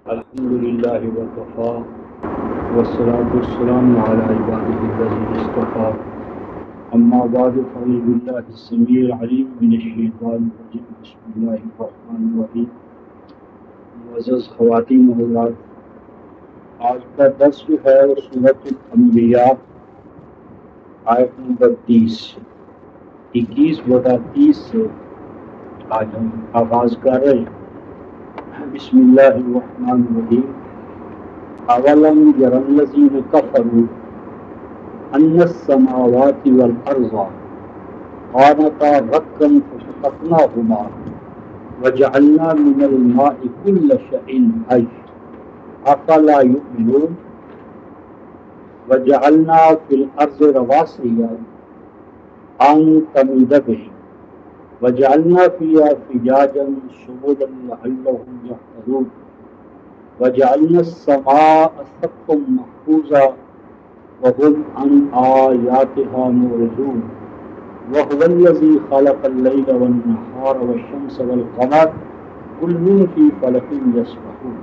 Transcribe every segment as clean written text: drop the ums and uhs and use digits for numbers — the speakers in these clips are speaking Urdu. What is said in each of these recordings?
الحمد لله وكفى والصلاة والسلام على عباده الذين اصطفى أما بعد فأعوذ بالله السميع العليم من الشيطان الرجيم بسم الله الرحمن الرحيم معزز خواتین و حضرات، آج کا درس جو ہے وہ سورۃ الانبیاء آیت نمبر 21/30 سے آج ہم آغاز کر رہے ہیں۔ بسم اللہ الرحمن الرحیم۔ اولم ير الذين كفروا ان السماوات والارض كانتا رتقا ففتقناهما وجعلنا من الماء كل شيء حي افلا يؤمنون وجعلنا في الارض رواسي ان تميد بهم وجعلنا فيها فجاجا سبلا لعلهم يهتدون وجعلنا السماء سقفا محفوظا وهم عن آياتها معرضون وهو الذي خلق الليل والنهار والشمس والقمر كل في فلك يسبحون۔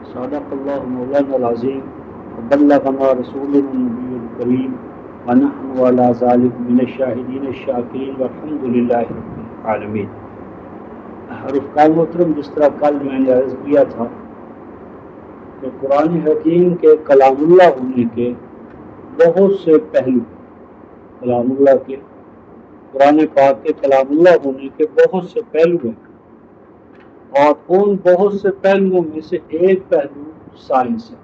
صدق الله مولانا العظيم وبلغنا رسولنا النبي الكريم ونحن على ذلك من الشاهدين الشاكرين والحمد لله رب العالمين۔ رفقائے محترم، جس طرح کل میں نے عرض کیا تھا کہ قرآن حکیم کے کلام اللہ ہونے کے بہت سے پہلو، کلام اللہ کے قرآن پاک کے کلام اللہ ہونے کے بہت سے پہلو ہیں، اور ان بہت سے پہلوؤں میں سے ایک پہلو سائنس ہے۔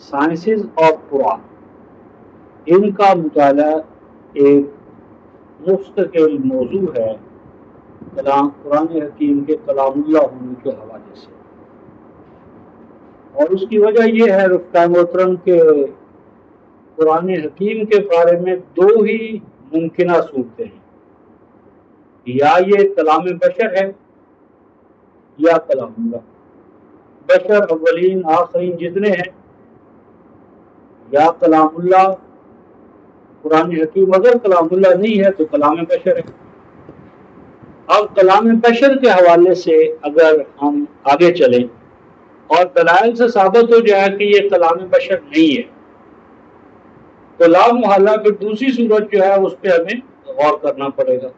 سائنسز اور قرآن، ان کا مطالعہ ایک مستقل موضوع ہے قرآن حکیم کے کلام اللہ ہونے کے حوالے سے، اور اس کی وجہ یہ ہے رفقائے محترم کہ قرآن حکیم کے بارے میں دو ہی ممکنہ صورتیں ہیں، یا یہ کلام بشر ہے یا کلام اللہ۔ بشر اولین آخرین جتنے ہیں، یا کلام اللہ قرآن حکیم اگر کلام اللہ نہیں ہے تو کلام بشر ہے۔ اب کلام بشر کے حوالے سے اگر ہم آگے چلیں اور دلائل سے ثابت ہو جائے کہ یہ کلام بشر نہیں ہے تو لا محالہ پھر دوسری صورت جو ہے اس پہ ہمیں غور کرنا پڑے گا۔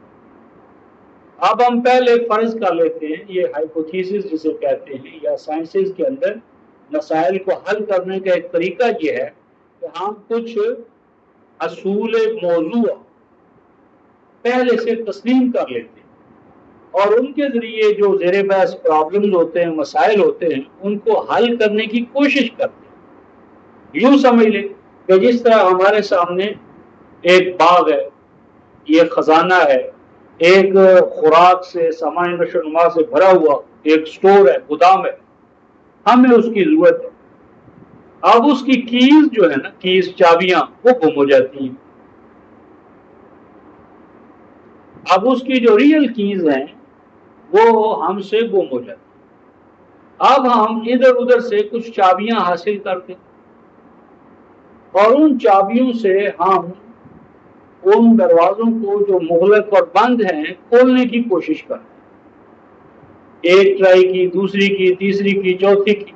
اب ہم پہلے فرض کر لیتے ہیں، یہ ہائپوتھیسس جسے کہتے ہیں، یا سائنسز کے اندر مسائل کو حل کرنے کا ایک طریقہ یہ ہے کہ ہم کچھ اصول موضوع پہلے سے تسلیم کر لیتے ہیں اور ان کے ذریعے جو زیر بحث پرابلمز ہوتے ہیں، مسائل ہوتے ہیں، ان کو حل کرنے کی کوشش کرتے ہیں۔ یوں سمجھ لیں کہ جس طرح ہمارے سامنے ایک باغ ہے، یہ خزانہ ہے، ایک خوراک سے سامان نشو و نما سے بھرا ہوا ایک سٹور ہے، گودام ہے، ہمیں اس کی ضرورت ہے۔ اب اس کی کیز جو ہے نا، کیز چابیاں وہ گم ہو جاتی ہیں۔ اب اس کی جو ریئل کیز ہیں وہ ہم سے گم ہو جاتی ہیں۔ اب ہم ادھر ادھر سے کچھ چابیاں حاصل کرتے ہیں اور ان چابیوں سے ہم ان دروازوں کو جو مغلق اور بند ہیں کھولنے کی کوشش کرتے ہیں، ایک ٹرائی کی، دوسری کی، تیسری کی، چوتھی کی،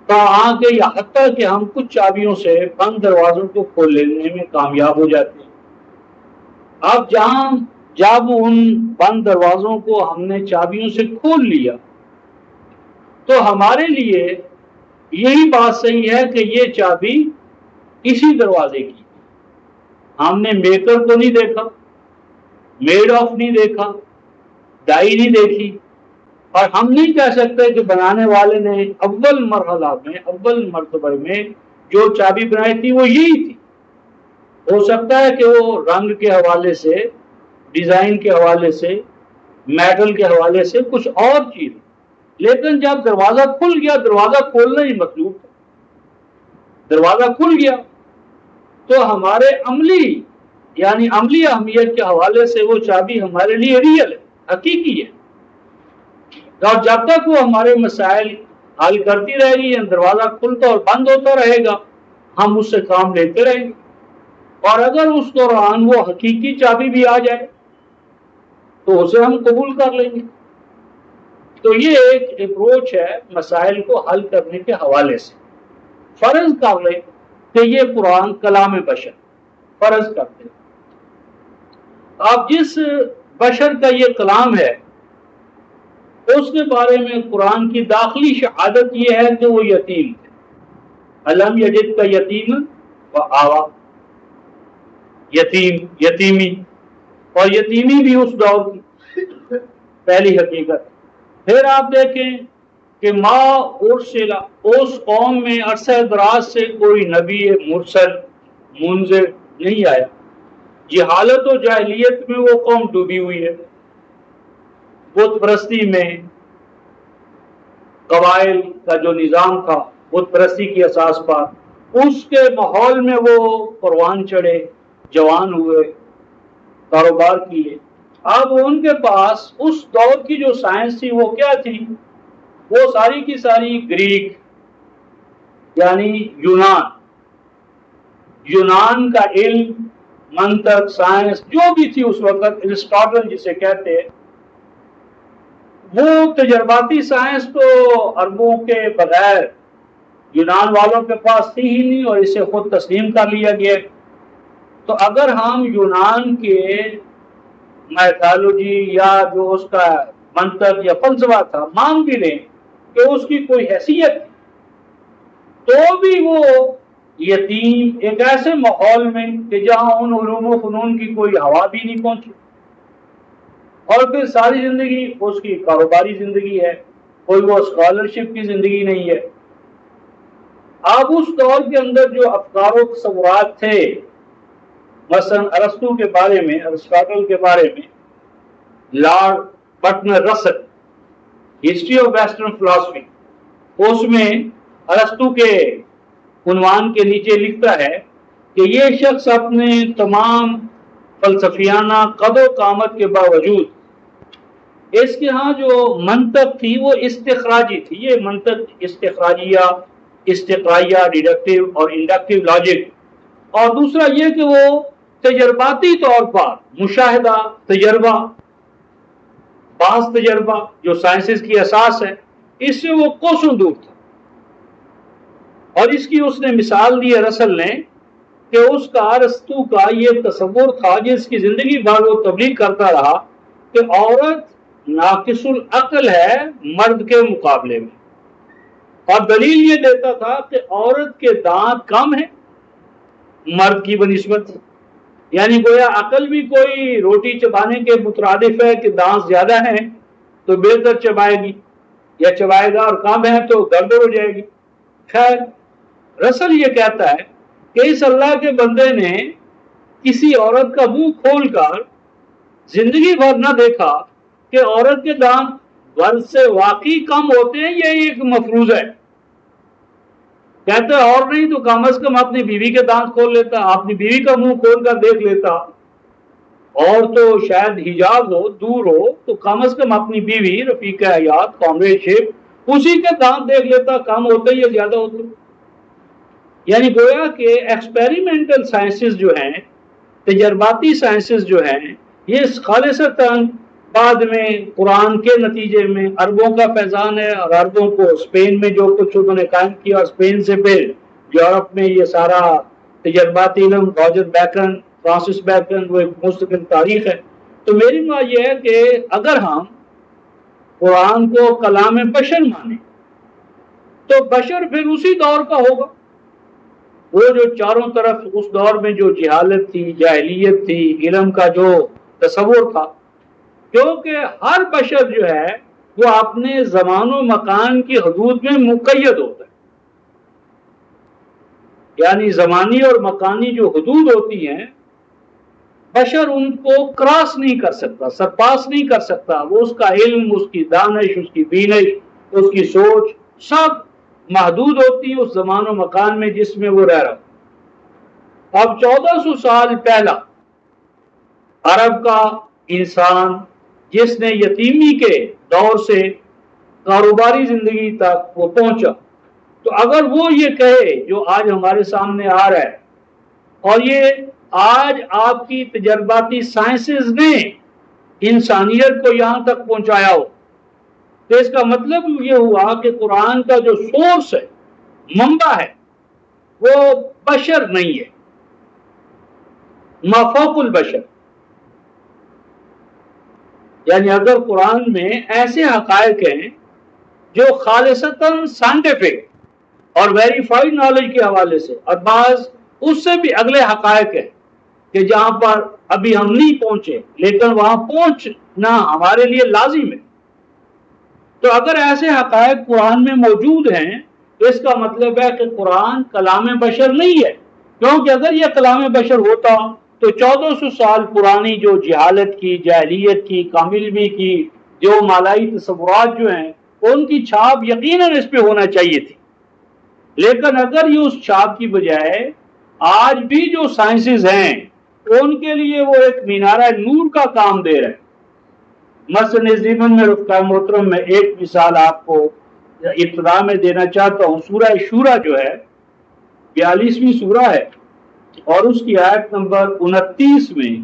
تو آگے یا حتیٰ کہ ہم کچھ چابیوں سے بند دروازوں کو کھول لینے میں کامیاب ہو جاتے ہیں۔ اب جب ان بند دروازوں کو ہم نے چابیوں سے کھول لیا تو ہمارے لیے یہی بات صحیح ہے کہ یہ چابی اسی دروازے کی، ہم نے میکر کو نہیں دیکھا، میڈ آف نہیں دیکھا، ڈائی نہیں دیکھی، اور ہم نہیں کہہ سکتے کہ بنانے والے نے اول مرحلہ میں، اول مرتبہ میں جو چابی بنائی تھی وہ یہی تھی۔ ہو سکتا ہے کہ وہ رنگ کے حوالے سے، ڈیزائن کے حوالے سے، میٹل کے حوالے سے کچھ اور چیز، لیکن جب دروازہ کھل گیا، دروازہ کھولنا ہی مطلوب تھا، دروازہ کھل گیا تو ہمارے عملی اہمیت کے حوالے سے وہ چابی ہمارے لیے ریئل ہے، حقیقی ہے، اور جب تک وہ ہمارے مسائل حل کرتی رہے گی، دروازہ کھلتا اور بند ہوتا رہے گا، ہم اس سے کام لیتے رہیں گے، اور اگر اس دوران وہ حقیقی چابی بھی آ جائے تو اسے ہم قبول کر لیں گے۔ تو یہ ایک اپروچ ہے مسائل کو حل کرنے کے حوالے سے. فرض کر لیں کہ یہ قرآن کلام بشر، فرض کرتے ہیں آپ جس بشر کا یہ کلام ہے اس کے بارے میں قرآن کی داخلی شہادت یہ ہے کہ وہ یتیم تھے. علم یجد کا یتیم و آوا، یتیم، یتیمی، اور یتیمی بھی اس دور کی پہلی حقیقت. پھر آپ دیکھیں کہ ما ارسلا، اس قوم میں عرصہ دراز سے کوئی نبی مرسل منذر نہیں آیا. جہالت و جاہلیت میں وہ قوم ڈوبی ہوئی ہے، بت پرستی میں، قبائل کا جو نظام تھا بت پرستی کی اساس پر، اس کے ماحول میں وہ پروان چڑھے، جوان ہوئے، کاروبار کیے. اب ان کے پاس اس دور کی جو سائنس تھی وہ کیا تھی؟ وہ ساری کی ساری گریک یعنی یونان کا علم، منطق، سائنس جو بھی تھی اس وقت، ارسطاٹل جسے کہتے ہیں، وہ تجرباتی سائنس تو عربوں کے بغیر یونان والوں کے پاس تھی ہی نہیں، اور اسے خود تسلیم کر لیا گیا. تو اگر ہم یونان کے میتھالوجی یا جو اس کا منطق یا فلسفہ تھا مان بھی لیں کہ اس کی کوئی حیثیت تھی، تو بھی وہ یتیم ایک ایسے ماحول میں کہ جہاں ان علوم و فنون کی کوئی ہوا بھی نہیں پہنچی، اور پھر ساری زندگی اس کی کاروباری زندگی ہے، کوئی وہ اسکالرشپ کی زندگی نہیں ہے. اب اس دور کے اندر جو افکار و تصورات تھے، مثلا ارسطو کے بارے میں، ارسطاٹل کے بارے میں، لارڈ بٹنر رسل ہسٹری آف ویسٹرن فلاسفی، اس میں ارسطو کے عنوان کے نیچے لکھتا ہے کہ یہ شخص اپنے تمام فلسفیانہ قد و قامت کے باوجود اس کے ہاں جو منطق تھی وہ استخراجی تھی. یہ منطق استخراجیہ، استقرائیہ، ڈیڈکٹیو اور انڈکٹیو لاجک. اور دوسرا یہ کہ وہ تجرباتی طور پر مشاہدہ، تجربہ، بعض تجربہ جو سائنسز کی اساس ہے، اس سے وہ کوسوں دور تھا. اور اس کی اس نے مثال دی ہے رسل نے کہ اس کا ارسطو کا یہ تصور تھا جس کی زندگی بھر وہ تبلیغ کرتا رہا کہ عورت ناقص العقل ہے مرد کے مقابلے میں، اور دلیل یہ دیتا تھا کہ عورت کے دانت کم ہیں مرد کی بنسبت، یعنی گویا عقل بھی کوئی روٹی چبانے کے مترادف ہے کہ دانت زیادہ ہیں تو بہتر چبائے گی، یا چبائے گا اور کم ہے تو گڑبڑ ہو جائے گی. خیر، رسل یہ کہتا ہے کہ اس اللہ کے بندے نے کسی عورت کا منہ کھول کر زندگی بھر نہ دیکھا کہ عورت کے دانت مرد سے واقعی کم ہوتے ہیں یا ایک مفروض ہے. کہتے ہیں اور نہیں تو کم از کم اپنی بیوی کے دانت کھول لیتا، اپنی بیوی کا منہ کھول کر دیکھ لیتا، اور تو شاید حجاب ہو، دور ہو، تو کم از کم اپنی بیوی، رفیق حیات، کامریڈ شپ، اسی کے دانت دیکھ لیتا، کم ہوتے یا زیادہ ہوتے. یعنی گویا کہ ایکسپیریمنٹل سائنسز جو ہیں، تجرباتی سائنسز جو ہیں، یہ خالصتاً بعد میں قرآن کے نتیجے میں عربوں کا فیضان ہے، اور عربوں کو اسپین میں جو کچھ انہوں نے قائم کیا، اسپین سے پھر یورپ میں یہ سارا تجرباتی علم، راجر بیکن، فرانسس بیکن، وہ ایک مستقل تاریخ ہے. تو میری بات یہ ہے کہ اگر ہم قرآن کو کلام بشر مانیں تو بشر پھر اسی دور کا ہوگا، وہ جو چاروں طرف اس دور میں جو جہالت تھی، جاہلیت تھی، علم کا جو تصور تھا، کیونکہ ہر بشر جو ہے وہ اپنے زمان و مکان کی حدود میں مقید ہوتا ہے. یعنی زمانی اور مکانی جو حدود ہوتی ہیں بشر ان کو کراس نہیں کر سکتا، سرپاس نہیں کر سکتا. وہ اس کا علم، اس کی دانش، اس کی بینش، اس کی سوچ سب محدود ہوتی ہے اس زمان و مکان میں جس میں وہ رہ رہا. اب 1400 سال پہلا عرب کا انسان جس نے یتیمی کے دور سے کاروباری زندگی تک وہ پہنچا، تو اگر وہ یہ کہے جو آج ہمارے سامنے آ رہا ہے، اور یہ آج آپ کی تجرباتی سائنسز نے انسانیت کو یہاں تک پہنچایا ہو تو اس کا مطلب یہ ہوا کہ قرآن کا جو سورس ہے، منبع ہے، وہ بشر نہیں ہے، ما فوق البشر. یعنی اگر قرآن میں ایسے حقائق ہیں جو خالصتاً سائنٹیفک اور ویریفائڈ نالج کے حوالے سے، اور بعض اس سے بھی اگلے حقائق ہیں کہ جہاں پر ابھی ہم نہیں پہنچے لیکن وہاں پہنچنا ہمارے لیے لازم ہے، تو اگر ایسے حقائق قرآن میں موجود ہیں اس کا مطلب ہے کہ قرآن کلام بشر نہیں ہے. کیونکہ اگر یہ کلام بشر ہوتا تو 1400 سال پرانی جو جہالت کی، جاہلیت کی، کامل بھی کی جو مالائی تصورات جو ہیں ان کی چھاپ یقیناً اس پہ ہونا چاہیے تھی. لیکن اگر یہ اس چھاپ کی بجائے آج بھی جو سائنسز ہیں ان کے لیے وہ ایک مینارہ نور کا کام دے رہے ہیں. مثلا ضمن میں رفقائے محترم میں ایک مثال آپ کو ابتدا میں دینا چاہتا ہوں. سورہ شورہ جو ہے 42ویں سورہ ہے اور اس کی آیت نمبر 29 میں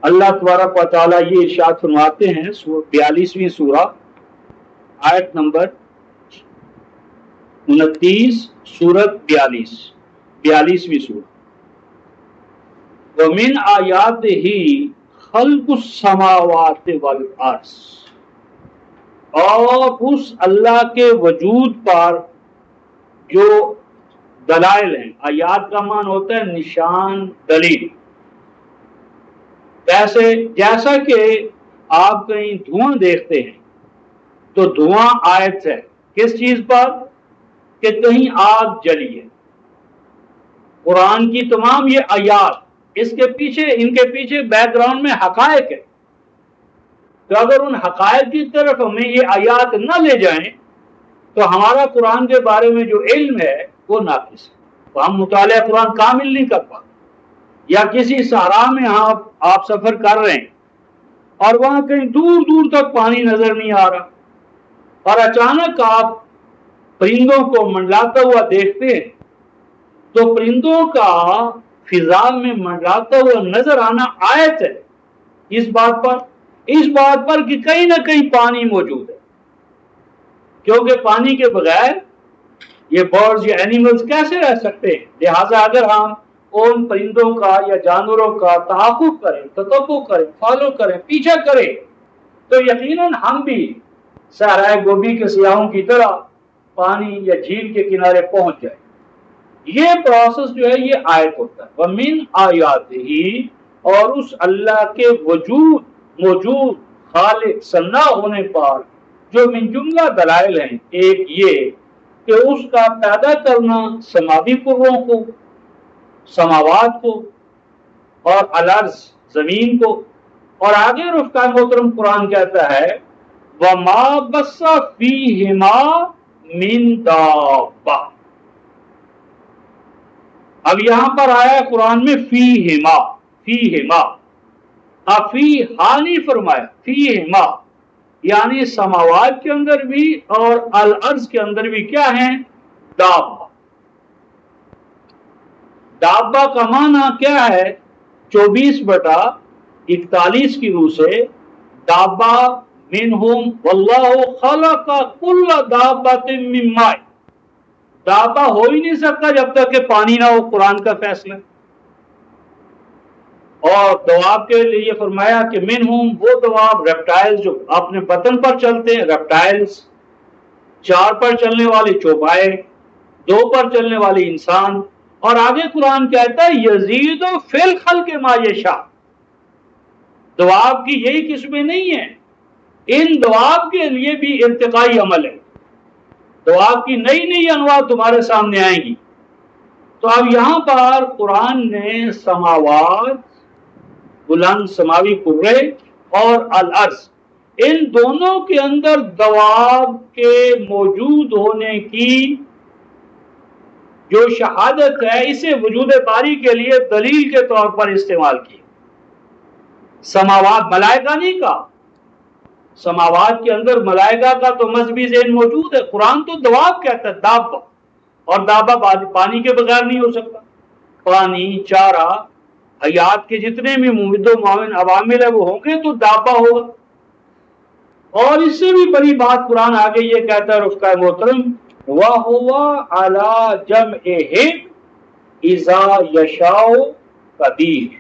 اللہ تبارک و تعالیٰ یہ ارشاد فرماتے ہیں. 42ویں سورہ آیت نمبر 29 سورت 42ویں سورہ. وَمِنْ آیَاتِهِ خلق السماوات والارض، اور اس اللہ کے وجود پر جو دلائل ہیں. آیات کا معنی ہوتا ہے نشان، دلیل. جیسا کہ آپ کہیں دھواں دیکھتے ہیں تو دھواں آیت ہے کس چیز پر؟ کہ کہیں آگ جلی ہے. قرآن کی تمام یہ آیات ان کے پیچھے بیک گراؤنڈ میں حقائق ہے. تو اگر ان حقائق کی طرف ہمیں یہ آیات نہ لے جائیں تو ہمارا قرآن کے بارے میں جو علم ہے وہ ناقص ہے. تو ہم مطالعہ قرآن کامل نہیں کر پاتے. یا کسی صحرا میں آپ سفر کر رہے ہیں اور وہاں کہیں دور دور تک پانی نظر نہیں آ رہا اور اچانک آپ پرندوں کو منڈلاتا ہوا دیکھتے ہیں تو پرندوں کا فضا میں منڈلاتا ہوا نظر آنا آیت ہے اس بات پر کہ کہیں نہ کہیں پانی موجود ہے. کیونکہ پانی کے بغیر یہ برڈز یا اینیملز کیسے رہ سکتے ہیں؟ لہٰذا اگر ہم ان پرندوں کا یا جانوروں کا تعاقب کریں، تتبع کریں، فالو کریں، پیچھا کریں تو یقیناً ہم بھی صحرائے گوبی کے سیاحوں کی طرح پانی یا جھیل کے کنارے پہنچ جائیں. یہ پروسیس جو ہے یہ آیت ہوتا ہے. وَمِنْ آیَاتِهِ، اور اس اللہ کے موجود خالق صنع ہونے پر جو من جملہ دلائل ہیں. ایک یہ کہ اس کا پیدا کرنا سماوی کروں کو، سماوات کو، اور الارض زمین کو. اور آگے رفقائے محترم قرآن کہتا ہے وَمَا بَثَّ فِيهِمَا مِن دَابَّةٍ. اب یہاں پر آیا قرآن میں فیہما، اب فی نہیں فرمایا، فیہما یعنی سماوات کے اندر بھی اور الارض کے اندر بھی کیا ہیں؟ دابہ. دابہ کا معنی کیا ہے؟ 24/41 کی روح سے دابہ منہم واللہ خلق کل دابۃ من ماء. دابہ ہو ہی نہیں سکتا جب تک کہ پانی نہ ہو، قرآن کا فیصلہ. اور دواب کے لیے فرمایا کہ منہم وہ دواب ریپٹائلز جو اپنے بطن پر چلتے ہیں، ریپٹائلز، 4 پر چلنے والے چوپائے، 2 پر چلنے والے انسان. اور آگے قرآن کہتا ہے یزید فی الخلق ما یشاء. دواب کی یہی قسمیں نہیں ہیں، ان دواب کے لیے بھی ارتقائی عمل ہے. دواب کی نئی انواع تمہارے سامنے آئیں گی. تو اب یہاں پر قرآن نے سماوات، بلند سماوی کرے، اور الارض، ان دونوں کے اندر دواب کے موجود ہونے کی جو شہادت ہے اسے وجود باری کے لیے دلیل کے طور پر استعمال کی. سماوات ملائکہ نہیں کہا. سماوات کے اندر ملائکہ کا تو مذہبی ذہن موجود ہے. قرآن تو دواب کہتا ہے، دابہ، اور دابہ پانی کے بغیر نہیں ہو سکتا. پانی، چارہ، حیات کے جتنے بھی ممد و معاون عوامل ہیں وہ ہوں گے تو دابہ ہوگا. اور اس سے بھی بڑی بات قرآن آگے یہ کہتا ہے رفقا محترم، وَهُوَ عَلَى جَمْعِهِمْ إِذَا يَشَاءُ قَدِيرٌ۔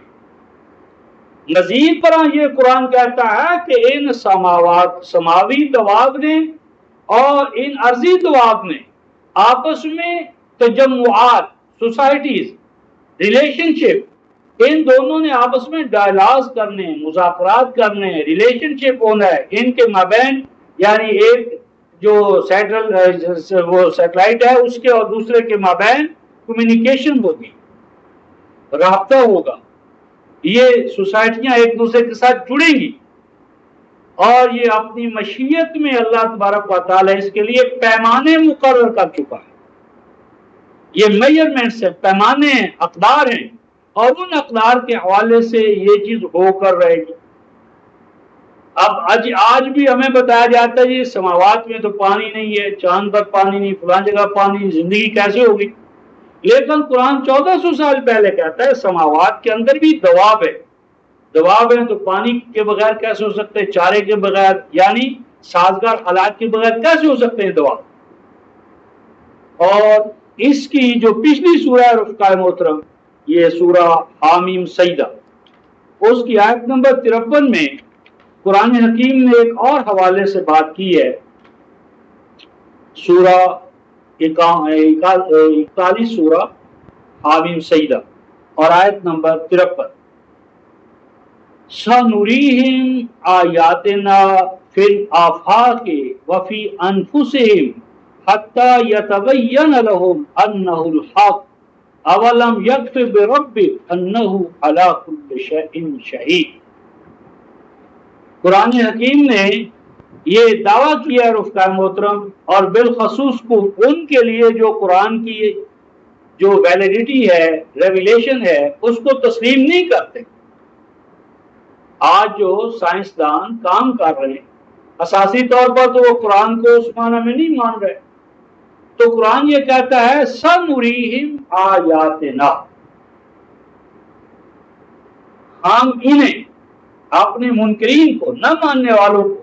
مزید پر یہ قرآن کہتا ہے کہ ان سماوی دواب نے اور ان ارضی دواب نے آپس میں تجمعات، سوسائٹیز، ریلیشن شپ، ان دونوں نے آپس میں ڈائلاگ کرنے، مذاکرات کرنے، ریلیشن شپ ہونا ہے ان کے مابین، یعنی ایک جو وہ سیٹلائٹ ہے اس کے اور دوسرے کے مابین کمیونیکیشن ہوگی، رابطہ ہوگا، یہ سوسائٹیاں ایک دوسرے کے ساتھ جڑیں گی، اور یہ اپنی مشیت میں اللہ تبارک و تعالیٰ اس کے لیے پیمانے مقرر کر چکا ہے۔ یہ میجرمنٹس ہیں، پیمانے ہیں، اقدار ہیں، اور ان اقدار کے حوالے سے یہ چیز ہو کر رہے گی۔ اب آج بھی ہمیں بتایا جاتا ہے یہ سماوات میں تو پانی نہیں ہے، چاند پر پانی نہیں، فلاں جگہ پانی نہیں، زندگی کیسے ہوگی؟ لیکن قرآن 1400 سال پہلے کہتا ہے سماوات کے اندر بھی دواب ہے، دواب ہیں تو پانی کے بغیر کیسے ہو سکتے ہیں، چارے کے بغیر، یعنی سازگار حالات کے بغیر کیسے ہو سکتے ہیں دواب؟ اور اس کی جو پچھلی سورہ ہے رفقا محترم، یہ سورہ حامیم سجدہ، اس کی آیت نمبر 53 میں قرآن حکیم نے ایک اور حوالے سے بات کی ہے، سورہ 41 سورہ حامیم سجدہ اور آیت نمبر 53، سَنُرِيهِمْ آیاتنا فی الآفاق وفی انفسہم حتی یتبین لہم انہ الحق اولم یکف بربک انہ علی کل شیء شہید۔ قرآن حکیم نے یہ دعویٰ کیا ہے رفقا محترم، اور بالخصوص کو ان کے لیے جو قرآن کی جو ویلیڈیٹی ہے، ریویلیشن ہے، اس کو تسلیم نہیں کرتے۔ آج جو سائنسدان کام کر رہے ہیں اساسی طور پر تو وہ قرآن کو اس معنی میں نہیں مان رہے، تو قرآن یہ کہتا ہے سَنُرِيهِمْ آیاتنا، ہم انہیں، اپنے منکرین کو، نہ ماننے والوں کو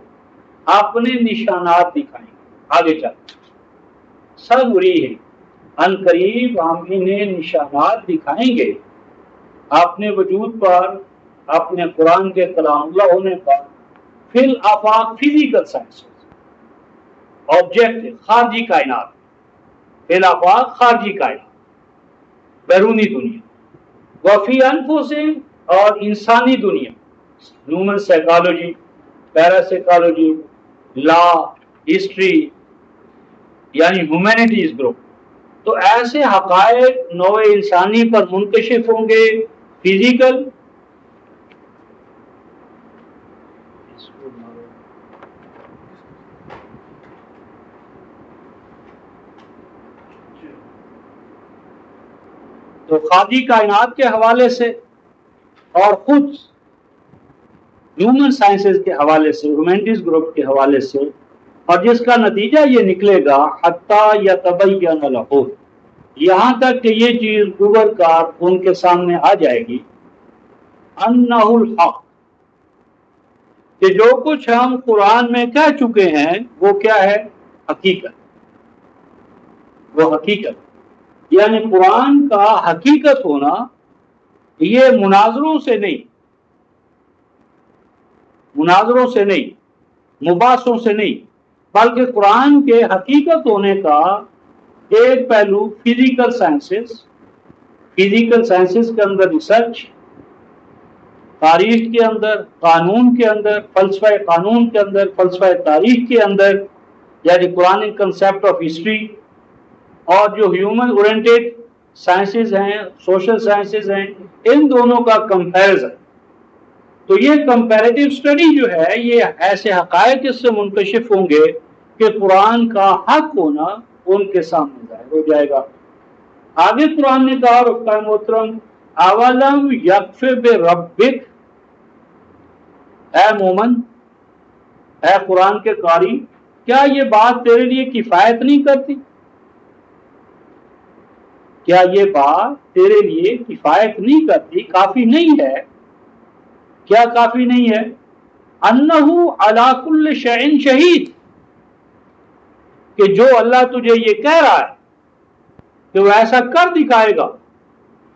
اپنے نشانات دکھائیں گے۔ آگے چل سَنُرِيهِمْ، ان قریب ہم انہیں نشانات دکھائیں گے اپنے وجود پر، اپنے قرآن کے کلام اللہ ہونے پر، فی الآفاق، فزیکل سائنس، آبجیکٹ خارجی کائنات، فی الآفاق خارجی کائنات، بیرونی دنیا، وفی انفسہم، اور انسانی دنیا، ہیومن سائیکالوجی، پیرا سائیکالوجی، لا، ہسٹری، یعنی ہیومینٹیز گروپ، تو ایسے حقائق نوع انسانی پر منکشف ہوں گے، فزیکل، تو خارجی کائنات کے حوالے سے اور خود ہیومن سائنسز کے حوالے سے، ہیومینٹیز گروپ کے حوالے سے، اور جس کا نتیجہ یہ نکلے گا حتیٰ یتبین لہم، یہاں تک کہ یہ چیز گوبر کار ان کے سامنے آ جائے گی، انہ الحق، کہ جو کچھ ہم قرآن میں کہہ چکے ہیں وہ کیا ہے؟ حقیقت، وہ حقیقت، یعنی قرآن کا حقیقت ہونا یہ مناظروں سے نہیں، مناظروں سے نہیں، مباحثوں سے نہیں، بلکہ قرآن کے حقیقت ہونے کا ایک پہلو فزیکل سائنسز، فزیکل سائنسز کے اندر ریسرچ، تاریخ کے اندر، قانون کے اندر، فلسفہ قانون کے اندر، فلسفہ تاریخ کے اندر، یعنی قرآن کنسیپٹ آف ہسٹری، اور جو ہیومن اورینٹیڈ سائنسز ہیں، سوشل سائنسز ہیں، ان دونوں کا کمپیریزن۔ تو یہ کمپیریٹیو اسٹڈی جو ہے، یہ ایسے حقائق اس سے منکشف ہوں گے کہ قرآن کا حق ہونا ان کے سامنے ظاہر ہو جائے گا۔ آگے قرآن نے کہا رفقا محترم، اولم یکف بربک، اے مومن، اے قرآن کے قاری، کیا یہ بات تیرے لیے کفایت نہیں کرتی؟ کیا یہ بات تیرے لیے کفایت نہیں کرتی، کافی نہیں ہے؟ کیا کافی نہیں ہے؟ انہو علی کل شیء شہید، کہ جو اللہ تجھے یہ کہہ رہا ہے کہ وہ ایسا کر دکھائے گا،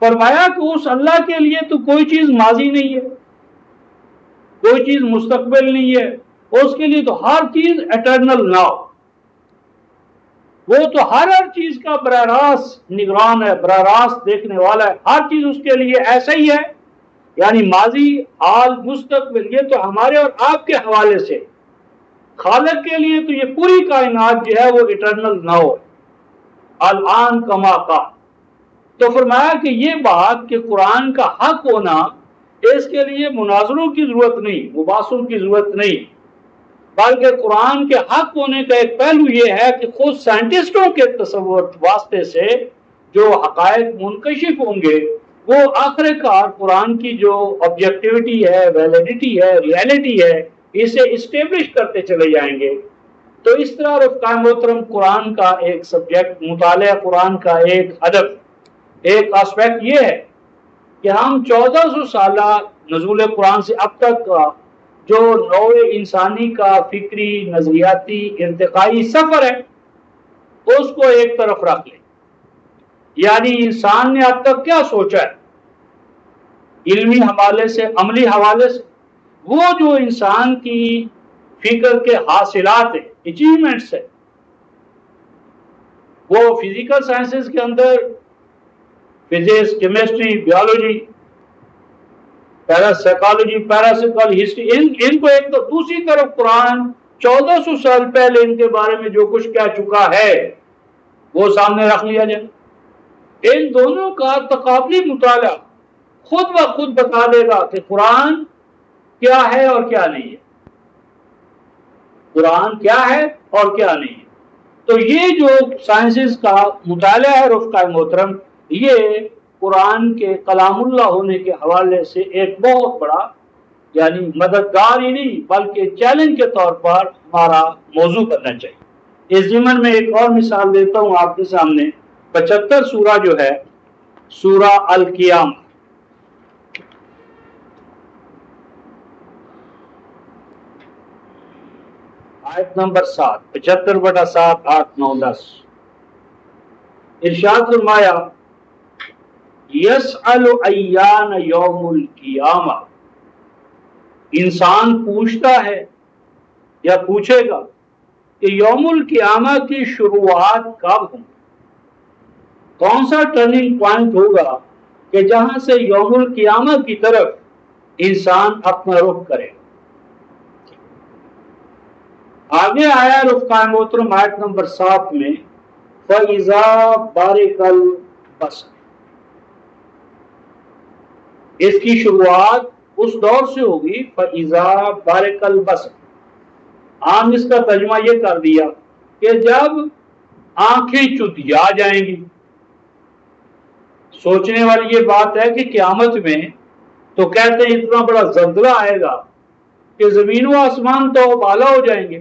فرمایا کہ اس اللہ کے لیے تو کوئی چیز ماضی نہیں ہے، کوئی چیز مستقبل نہیں ہے، اس کے لیے تو ہر چیز ایٹرنل ناؤ، وہ تو ہر چیز کا براہ راست نگران ہے، براہ راست دیکھنے والا ہے، ہر چیز اس کے لیے ایسا ہی ہے، یعنی ماضی، حال، مستقبل، یہ تو ہمارے اور آپ کے حوالے سے، خالق کے لیے تو یہ پوری کائنات جو ہے وہ ایٹرنل ناؤ ہے، الان کما کا۔ تو فرمایا کہ یہ بات کہ قرآن کا حق ہونا، اس کے لیے مناظروں کی ضرورت نہیں، مباحثوں کی ضرورت نہیں، بلکہ قرآن کے حق ہونے کا ایک پہلو یہ ہے کہ خود سائنٹسٹوں کے تصور واسطے سے جو حقائق منکشف ہوں گے، وہ آخر کار قرآن کی جو آبجیکٹیوٹی ہے، ویلیڈیٹی ہے، ریالٹی ہے، اسے اسٹیبلش کرتے چلے جائیں گے۔ تو اس طرح رفقائے محترم، قرآن کا ایک سبجیکٹ، مطالعہ قرآن کا ایک ہدف، ایک آسپیکٹ یہ ہے کہ ہم 1400 سالہ نزول قرآن سے اب تک کا جو نوع انسانی کا فکری، نظریاتی، ارتقائی سفر ہے، اس کو ایک طرف رکھ لیں۔ یعنی انسان نے اب تک کیا سوچا ہے، علمی حوالے سے، عملی حوالے سے، وہ جو انسان کی فکر کے حاصلات ہیں، اچیومنٹس ہیں، وہ فزیکل سائنسز کے اندر فزکس، کیمسٹری، بیولوجی، سائیکالوجی، پیراسیکل، ہسٹری، ان کو ایک تو دوسری طرف قرآن 1400 سال پہلے ان کے بارے میں جو کچھ کہہ چکا ہے وہ سامنے رکھ لیا جائے۔ ان دونوں کا تقابلی مطالعہ خود بخود بتا دے گا کہ قرآن کیا ہے اور کیا نہیں ہے، قرآن کیا ہے اور کیا نہیں ہے۔ تو یہ جو سائنسز کا مطالعہ ہے رفقائے محترم، یہ قرآن کے کلام اللہ ہونے کے حوالے سے ایک بہت بڑا، یعنی مددگار ہی نہیں بلکہ چیلنج کے طور پر ہمارا موضوع بننا چاہیے۔ اس ضمن میں ایک اور مثال دیتا ہوں آپ کے سامنے۔ 75 سورہ جو ہے، سورہ القیامہ، آیت نمبر 7، 75/7، 8، 9، 10، ارشاد فرمایا یسأل ایان یوم القیامہ، انسان پوچھتا ہے یا پوچھے گا کہ یوم القیامہ کی شروعات کب ہوں، کون سا ٹرننگ پوائنٹ ہوگا کہ جہاں سے یوم القیامہ کی طرف انسان اپنا رخ کرے۔ آگے آیا رفقائے محترم آیت نمبر 7 میں فَإِذَا بَرِقَ الْبَصَرُ، اس کی شروعات اس دور سے ہوگی فَإِذَا بَرِقَ الْبَصَرُ۔ عام اس کا ترجمہ یہ کر دیا کہ جب آنکھیں چدھیا جائیں گی۔ سوچنے والی یہ بات ہے کہ قیامت میں تو کہتے ہیں اتنا بڑا زلزلہ آئے گا کہ زمین و آسمان تو بالا ہو جائیں گے،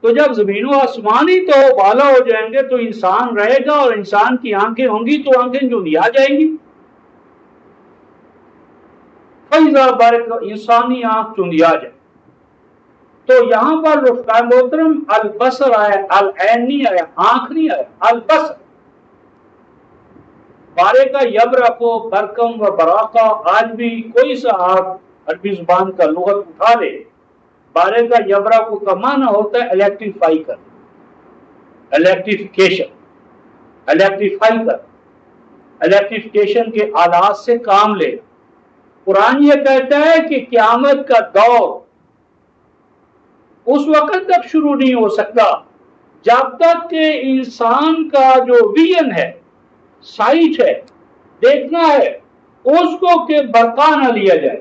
تو جب زمین و آسمان ہی تو بالا ہو جائیں گے تو انسان رہے گا اور انسان کی آنکھیں ہوں گی تو آنکھیں چدھیا جائیں گی۔ فَإِذَا بَرِقَ، انسانی آنکھ چندھیا جائے۔ تو یہاں پر رفقائے محترم البصر آیا، العین نہیں آیا، آنکھ نہیں آیا، البصر۔ بارے کا یبرقو، برکم و براقہ، آج بھی کوئی سا آپ عربی زبان کا لغت اٹھا لے، بارے کا یبرقو کا معنی ہوتا ہے الیکٹریفائی کر، الیکٹریفیکیشن، الیکٹریفائی کر، الیکٹریفیکیشن کے آلات سے کام لے۔ قرآن یہ کہتا ہے کہ قیامت کا دور اس وقت تک شروع نہیں ہو سکتا جب تک کہ انسان کا جو ویژن ہے، سائٹ ہے، دیکھنا ہے، اس کو کہ برقع نہ لیا جائے،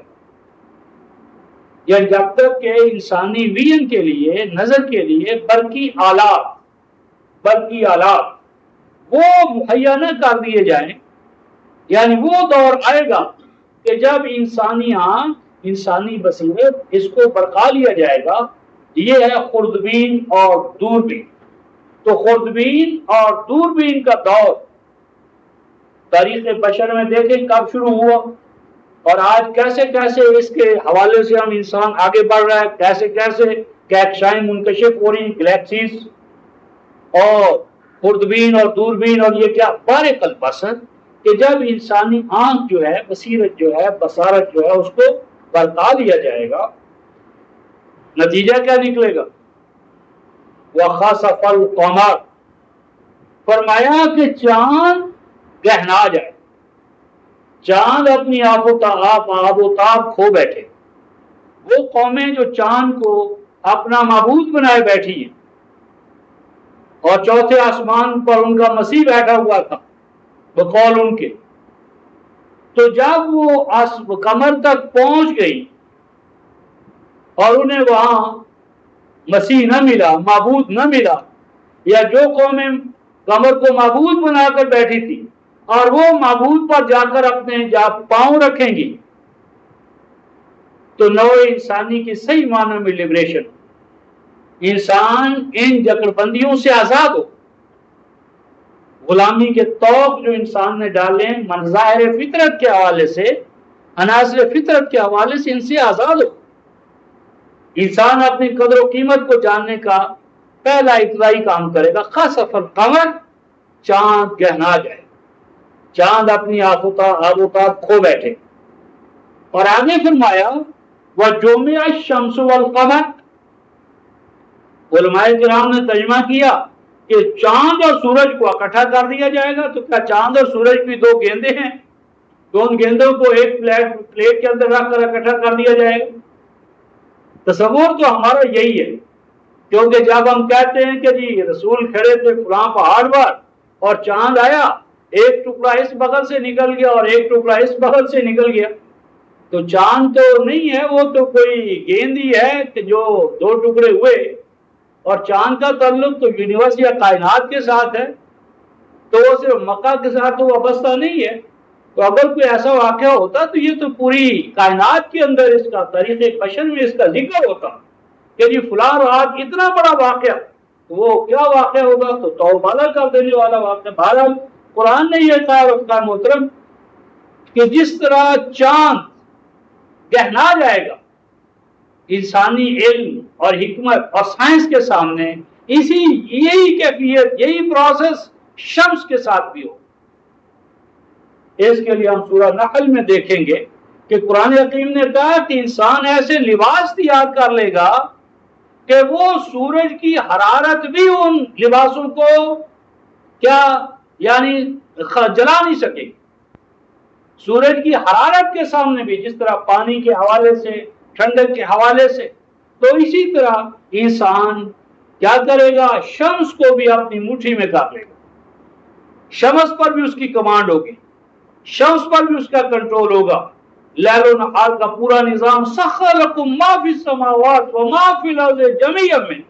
یا جب تک کہ انسانی ویژن کے لیے، نظر کے لیے برقی آلات وہ مہیا نہ کر دیے جائیں، یعنی وہ دور آئے گا کہ جب انسانی آنکھ، انسانی بصیرت، اس کو برقع لیا جائے گا۔ یہ ہے خوردبین اور دوربین۔ تو خوردبین اور دوربین کا دور تاریخ بشر میں دیکھیں کب شروع ہوا، اور آج کیسے کیسے اس کے حوالے سے ہم انسان آگے بڑھ رہا ہے، کیسے کیسے کہکشائیں منکشف ہو رہی ہیں، گلیکسیز اور خوردبین اور دوربین، اور یہ کیا بارق البصر کہ جب انسانی آنکھ جو ہے، بصیرت جو ہے، بصارت جو ہے، اس کو برتا دیا جائے گا، نتیجہ کیا نکلے گا؟ وَخَسَفَ الْقَمَرُ، فرمایا کہ چاند گہنا جائے، چاند اپنی آب و تاب کھو بیٹھے۔ وہ قومیں جو چاند کو اپنا معبود بنائے بیٹھی ہیں، اور چوتھے آسمان پر ان کا مسیح بیٹھا ہوا تھا بقول ان کے، تو جب وہ قمر تک پہنچ گئی اور انہیں وہاں مسیح نہ ملا، معبود نہ ملا، یا جو قومیں قمر کو معبود بنا کر بیٹھی تھی اور وہ معبود پر جا کر اپنے پاؤں رکھیں گی، تو نوع انسانی کی صحیح معنی میں لبریشن، انسان ان جکڑ بندیوں سے آزاد ہو، غلامی کے توق جو انسان نے ڈالے منظاہر فطرت کے حوالے سے، عناصر فطرت کے حوالے سے، ان سے آزاد ہو۔ انسان اپنی قدر و قیمت کو جاننے کا پہلا ابتدائی کام کرے گا۔ خسف القمر، چاند گہنا جائے، چاند اپنی آب و تاب کھو بیٹھے۔ اور آگے فرمایا وَجُمِعَ الشَّمْسُ وَالْقَمَرُ، علماء کرام نے ترجمہ کیا کہ چاند اور سورج کو اکٹھا کر دیا جائے گا۔ تو کیا چاند اور سورج بھی دو گیندے ہیں؟ تو ان گیندوں کو ایک پلیٹ کے اندر رکھ کر اکٹھا کر دیا جائے گا؟ تصور تو ہمارا یہی ہے، کیونکہ جب ہم کہتے ہیں کہ جی رسول کھڑے تھے فلاں پہاڑ پر اور چاند آیا، ایک ٹکڑا اس بغل سے نکل گیا اور ایک ٹکڑا اس بغل سے نکل گیا، تو چاند تو نہیں ہے، وہ تو کوئی گیند ہی ہے کہ جو دو ٹکڑے ہوئے۔ اور چاند کا تعلق تو یونیورس یا کائنات کے ساتھ ہے، تو وہ صرف مکہ کے ساتھ تو وابستہ نہیں ہے۔ تو اگر کوئی ایسا واقعہ ہوتا تو یہ تو پوری کائنات کے اندر اس کا تاریخ بشر میں اس کا ذکر ہوتا کہ جی فلاں رات اتنا بڑا واقعہ، وہ کیا واقعہ ہوگا؟ تو توبہ کر دینے والا واقعہ۔ بہرحال قرآن نے یہ کہا رفقا محترم کہ جس طرح چاند گہنا جائے گا انسانی علم اور حکمت اور سائنس کے سامنے، یہی کیفیت، یہی پروسیس شمس کے ساتھ بھی ہو۔ اس کے لیے ہم سورہ نحل میں دیکھیں گے کہ قرآن حکیم نے کہا کہ انسان ایسے لباس تیار کر لے گا کہ وہ سورج کی حرارت بھی ان لباسوں کو کیا یعنی جلا نہیں سکے، سورج کی حرارت کے سامنے بھی، جس طرح پانی کے حوالے سے، ٹھنڈک کے حوالے سے، تو اسی طرح انسان کیا کرے گا؟ شمس کو بھی اپنی مٹھی میں کر لے گا، شمس پر بھی اس کی کمانڈ ہوگی، شمس پر بھی اس کا کنٹرول ہوگا۔ لیل و نہار کا پورا نظام، سخر لکم ما فی السماوات و ما فی الارض جمیعا منہ،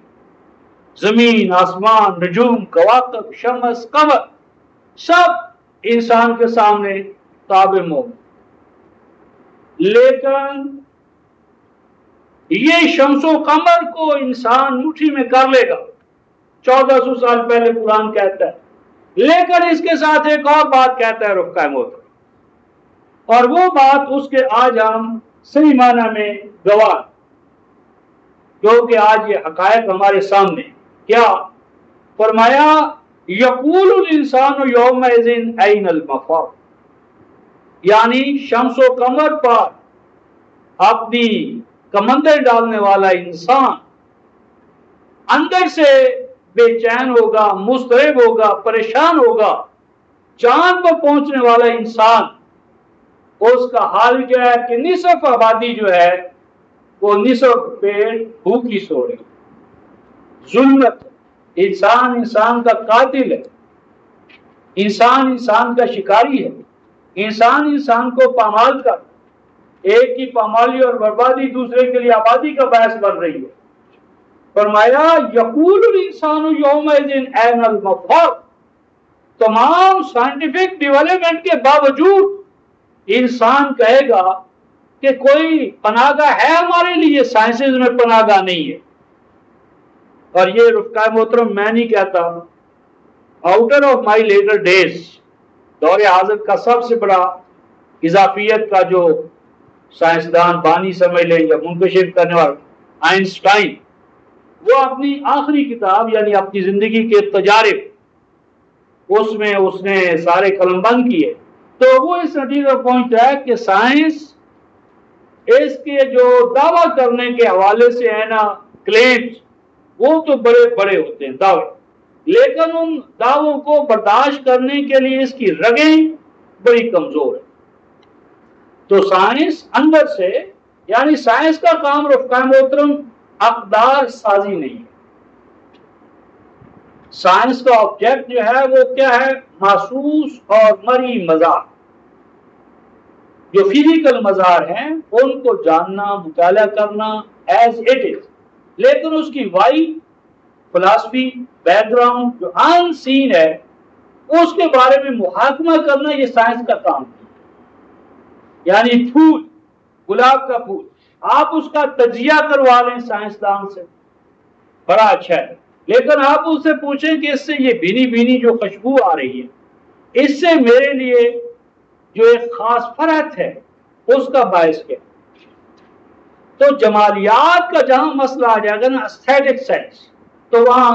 زمین، آسمان، نجوم، کواکب، شمس، قمر، سب انسان کے سامنے تابع مومن۔ لیکن یہ شمس و قمر کو انسان مٹھی میں کر لے گا، 1400 سال پہلے قرآن کہتا ہے۔ لیکن اس کے ساتھ ایک اور بات کہتا ہے رفقا محترم، اور وہ بات اس کے آج ہم صحیح معنی میں گواہ، کیونکہ آج یہ حقائق ہمارے سامنے۔ کیا فرمایا؟ یقول الانسان یومئذ این المفر، یعنی شمس و قمر پر اپنی کمندیں ڈالنے والا انسان اندر سے بے چین ہوگا، مضطرب ہوگا، پریشان ہوگا۔ چاند پر پہنچنے والا انسان، اس کا حال جو ہے کہ نصف آبادی جو ہے وہ نصف پیٹ بھوکی سو رہی، ظلمت، انسان کا قاتل ہے، انسان کا شکاری ہے، انسان کو پامال کر، ایک کی پامالی اور بربادی دوسرے کے لیے آبادی کا باعث بن رہی ہے۔ فرمایا یقول الانسان یومئذ این المفر، تمام سائنٹیفک ڈیولپمنٹ کے باوجود انسان کہے گا کہ کوئی پناہ گاہ ہے ہمارے لیے، سائنسز میں پناہ گاہ نہیں ہے۔ اور یہ رفقا محترم میں نہیں کہتا، outer of my later days, دور حاضر کا سب سے بڑا اضافیت کا جو سائنسدان بانی سمجھ لیں یا منکشف کرنے والا آئنسٹائن، وہ اپنی آخری کتاب یعنی اپنی زندگی کے تجارب اس میں اس نے سارے قلم بند کیے، تو وہ اس نتیجے پر پہنچتا ہے کہ سائنس اس کے جو دعویٰ کرنے کے حوالے سے ہے نا کلیمز، وہ تو بڑے بڑے ہوتے ہیں دعوے، لیکن ان دعووں کو برداشت کرنے کے لیے اس کی رگیں بڑی کمزور ہے۔ تو سائنس اندر سے، یعنی سائنس کا کام رفقائے محترم اقدار سازی نہیں ہے، سائنس کا آبجیکٹ جو ہے وہ کیا ہے؟ محسوس اور مرئی مزار، جو فزیکل مزار ہیں ان کو جاننا، مطالعہ کرنا ایز اٹ از، لیکن اس کی وائی فلاسفی بیک گراؤنڈ جو ان سین ہے اس کے بارے میں محاکمہ کرنا، یہ سائنس کا کام ہے۔ یعنی پھول، گلاب کا پھول، آپ اس کا تجزیہ کروا لیں سائنسدان سے، بڑا اچھا ہے، لیکن آپ اس سے پوچھیں کہ اس سے یہ بھینی بھینی جو خوشبو آ رہی ہے، اس سے میرے لیے جو ایک خاص فرحت ہے اس کا باعث کیا؟ تو جمالیات کا جہاں مسئلہ آ جائے گا نا، ایستھیٹک سینس، تو وہاں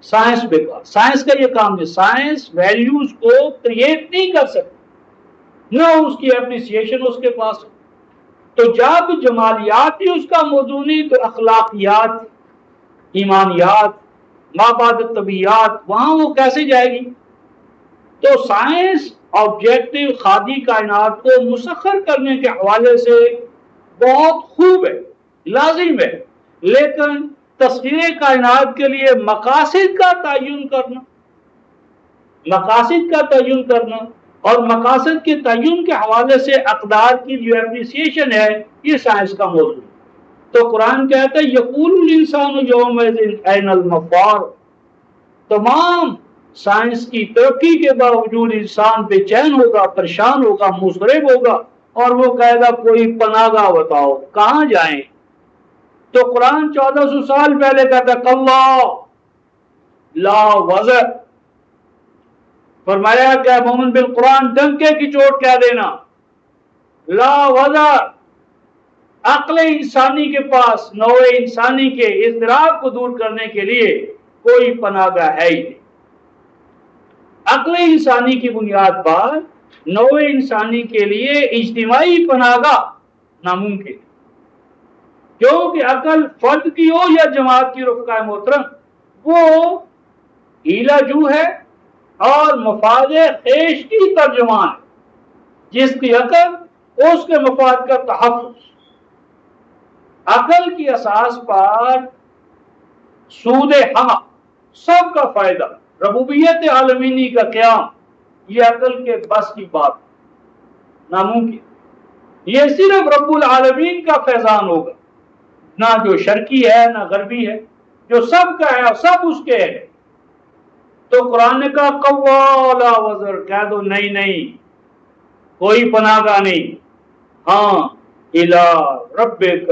سائنس بیکار، سائنس کا یہ کام ہے، سائنس ویلیوز کو کریٹ نہیں کر سکتی، نہ اس کی اپریسیشن اس کے پاس۔ تو جب جمالیات ہی اس کا موضوع نہیں تو اخلاقیات، ایمانیات، مابعد طبیعیات، وہاں وہ کیسے جائے گی؟ تو سائنس آبجیکٹو خادی کائنات کو مسخر کرنے کے حوالے سے بہت خوب ہے، لازم ہے، لیکن تصویر کائنات کے لیے مقاصد کا تعین کرنا، مقاصد کا تعین کرنا اور مقاصد کے تعین کے حوالے سے اقدار کی جو اپریسیشن ہے، یہ سائنس کا موضوع ہے۔ تو قرآن کہتا ہے یقول الانسان یومئذ این المفار، تمام سائنس کی ترقی کے باوجود انسان بے چین ہوگا، پریشان ہوگا، مضطرب ہوگا، اور وہ کہے گا کوئی پناہ گاہ بتاؤ کہاں جائیں؟ تو قرآن 1400 سال پہلے کہتا کلا لا وزر، فرمایا کہ مومن بالقرآن ڈنکے کی چوٹ کہہ دینا، لا وزر، عقل انسانی کے پاس نوع انسانی کے اضطراب کو دور کرنے کے لیے کوئی پناہ گاہ ہے ہی نہیں۔ عقل انسانی کی بنیاد پر نوع انسانی کے لیے اجتماعی پناہ گاہ ناممکن، کیونکہ عقل فرد کی ہو یا جماعت کی رفقائے محترم، وہ ہیلا جو ہے اور مفاد خیش کی ترجمان ہے، جس کی عقل اس کے مفاد کا تحفظ، عقل کی اساس پر سود ہمہ، سب کا فائدہ، ربوبیت عالمینی کا قیام، یہ عقل کے بس کی بات ناممکن، یہ صرف رب العالمین کا فیضان ہوگا، نہ جو شرقی ہے نہ غربی ہے، جو سب کا ہے سب اس کے ہے۔ تو قرآن نے کہا قوالا وزر، کہہ دو نہیں کوئی پناہ گاہ نہیں، ہاں الا ربک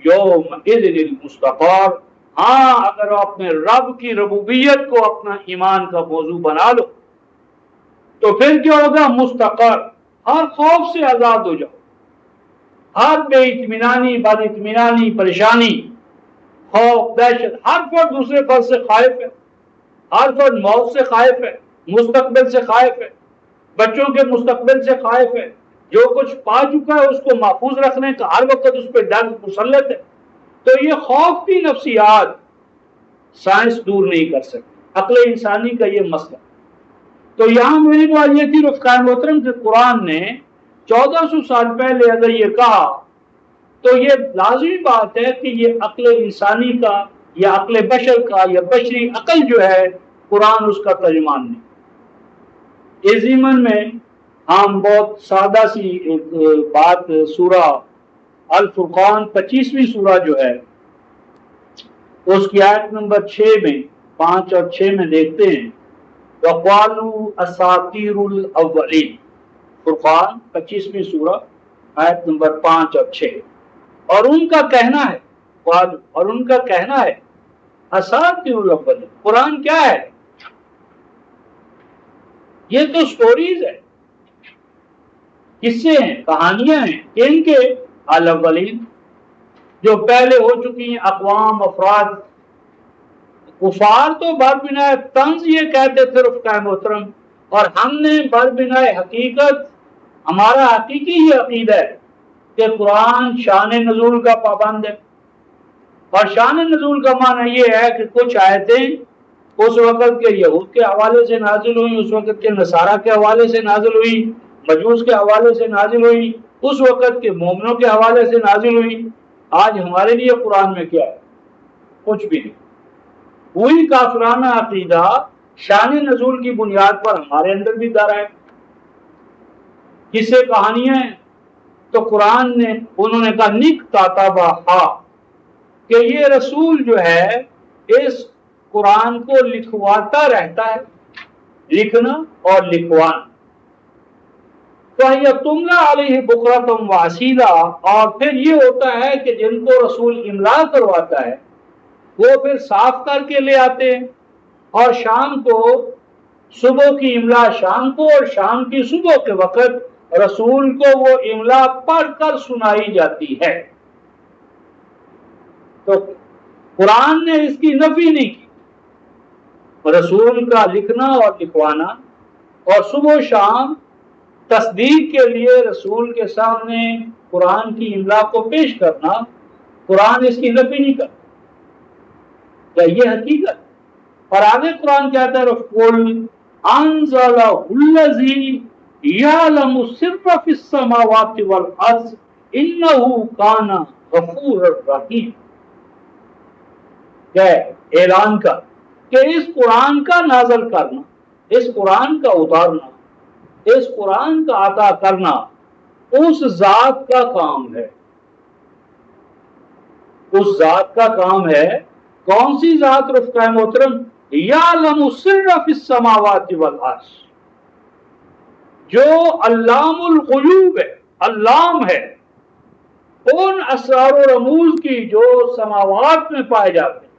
یومئذ المستقر، ہاں اگر آپ اپنے رب کی ربوبیت کو اپنا ایمان کا موضوع بنا لو تو پھر کیا ہوگا؟ مستقر، ہر خوف سے آزاد ہو جاؤ، ہر بے اطمینانی، بد اطمینانی، پریشانی، خوف، دہشت، ہر فرد دوسرے فرد سے خائف ہے، ہر فرد موت سے خائف ہے، مستقبل سے خائف ہے، بچوں کے مستقبل سے خائف ہے، جو کچھ پا چکا ہے اس کو محفوظ رکھنے کا ہر وقت اس پہ ڈر مسلط ہے۔ تو یہ خوف کی نفسیات سائنس دور نہیں کر سکتی، عقل انسانی کا یہ مسئلہ۔ تو یہاں میری بات یہ تھی رفقائے محترم کہ قرآن نے 1400 سال پہلے اگر یہ کہا تو یہ لازمی بات ہے کہ یہ عقل انسانی کا یا عقل بشر کا یا بشری عقل جو ہے قرآن اس کا ترجمان نہیں۔ اس ضمن میں ہم بہت سادہ سی ایک بات سورہ الفرقان 25ویں سورہ جو ہے اس کی آیت نمبر 6 میں 5 اور 6 میں دیکھتے ہیں وَقَالُوا أَسَاطِيرُ الْأَوَّلِينَ، فرقان 25ویں سورہ آیت نمبر 5 اور 6، اور ان کا کہنا ہے، اور ان کا کہنا ہے اساطیر الاولین، قرآن کیا ہے؟ یہ تو سٹوریز ہے، قصے ہیں، کہانیاں ہیں ان کے الاولین جو پہلے ہو چکی ہیں اقوام افراد. کفار تو بربنائے طنز یہ کہتے تھے رفقائے محترم، اور ہم نے بربنائے حقیقت ہمارا حقیقی یہ عقیدہ ہے کہ قرآن شان نزول کا پابند ہے. اور شان نزول کا معنی یہ ہے کہ کچھ آیتیں اس وقت کے یہود کے حوالے سے نازل ہوئی، اس وقت کے نصارہ کے حوالے سے نازل ہوئی، مجوس کے حوالے سے نازل ہوئی، اس وقت کے مومنوں کے حوالے سے نازل ہوئی. آج ہمارے لیے قرآن میں کیا ہے؟ کچھ بھی نہیں. وہی کافرانہ عقیدہ شان نزول کی بنیاد پر ہمارے اندر بھی دار ہے. کسے کہانیاں ہیں تو قرآن نے انہوں نے کہا نک تاتابا کہ یہ رسول جو ہے اس قرآن کو لکھواتا رہتا ہے، لکھنا اور لکھوانا. تو یہ تملا علیہ بکرتم واسیلا، اور پھر یہ ہوتا ہے کہ جن کو رسول املا کرواتا ہے وہ پھر صاف کر کے لے آتے ہیں، اور شام کو صبح کی املا شام کو اور شام کی صبح کے وقت رسول کو وہ املا پڑھ کر سنائی جاتی ہے. تو قرآن نے اس کی نفی نہیں کی. رسول کا لکھنا اور لکھوانا اور صبح و شام تصدیق کے لیے رسول کے سامنے قرآن کی املا کو پیش کرنا، قرآن اس کی نفی نہیں کرتا. یہ حقیقت. اور آگے قرآن کہتا ہے قُلْ أَنزَلَهُ الَّذِي يَعْلَمُ السِّرَّ فِي السَّمَاوَاتِ وَالْأَرْضِ إِنَّهُ كَانَ غَفُورًا رَحِيمًا. کہ اعلان کر کہ اس قرآن کا نازل کرنا، اس قرآن کا اتارنا، اس قرآن کا عطا کرنا اس ذات کا کام ہے. اس ذات کا کام ہے. کون سی ذات رفقائے محترم؟ یعلم السر فی السماوات والارض، جو علام الغیوب ہے، علام ہے ان اسرار و رموز کی جو سماوات میں پائے جاتے ہیں،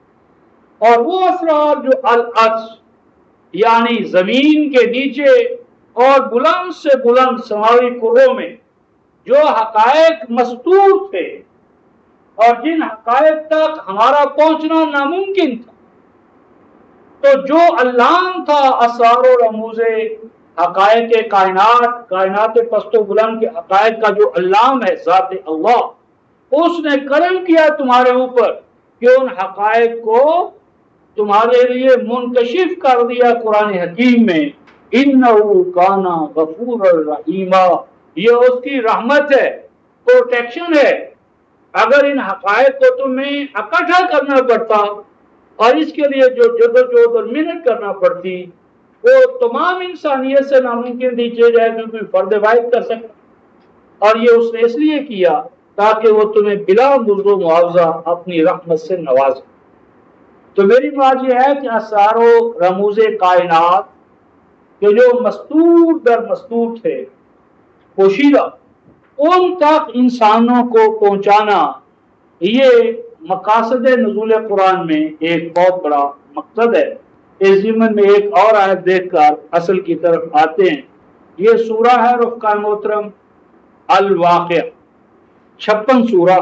اور وہ اسرار جو الارض یعنی زمین کے نیچے اور بلند سے بلند سماوی کروں میں جو حقائق مستور تھے اور جن حقائق تک ہمارا پہنچنا ناممکن تھا. تو جو علام تھا اسرار و رموز حقائق کائنات، کائنات پست و بلند کے حقائق کا جو علام ہے ذات اللہ، اس نے کرم کیا تمہارے اوپر کہ ان حقائق کو تمہارے لیے منکشف کر دیا قرآن حکیم میں. انہ کان غفورا رحیما، یہ اس کی رحمت ہے، پروٹیکشن ہے. اگر ان حقائق کو تمہیں اکٹھا کرنا پڑتا اور اس کے لیے جو جدوجہد اور محنت کرنا پڑتی وہ تمام انسانیت سے ناممکن تھی جائے کیونکہ فرد واحد کر سکتا. اور یہ اس نے اس لیے کیا تاکہ وہ تمہیں بلا مزد و معاوضہ اپنی رحمت سے نوازے. تو میری بات یہ ہے کہ اسرار و رموز کائنات کہ جو مستور در مستور تھے، پوشیدہ، ان تک انسانوں کو پہنچانا یہ مقاصد نزول قرآن میں ایک بہت بڑا مقصد ہے. اس ضمن میں ایک اور آیت دیکھ کر اصل کی طرف آتے ہیں. یہ سورہ ہے رفقائے محترم الواقعہ، 56 سورہ.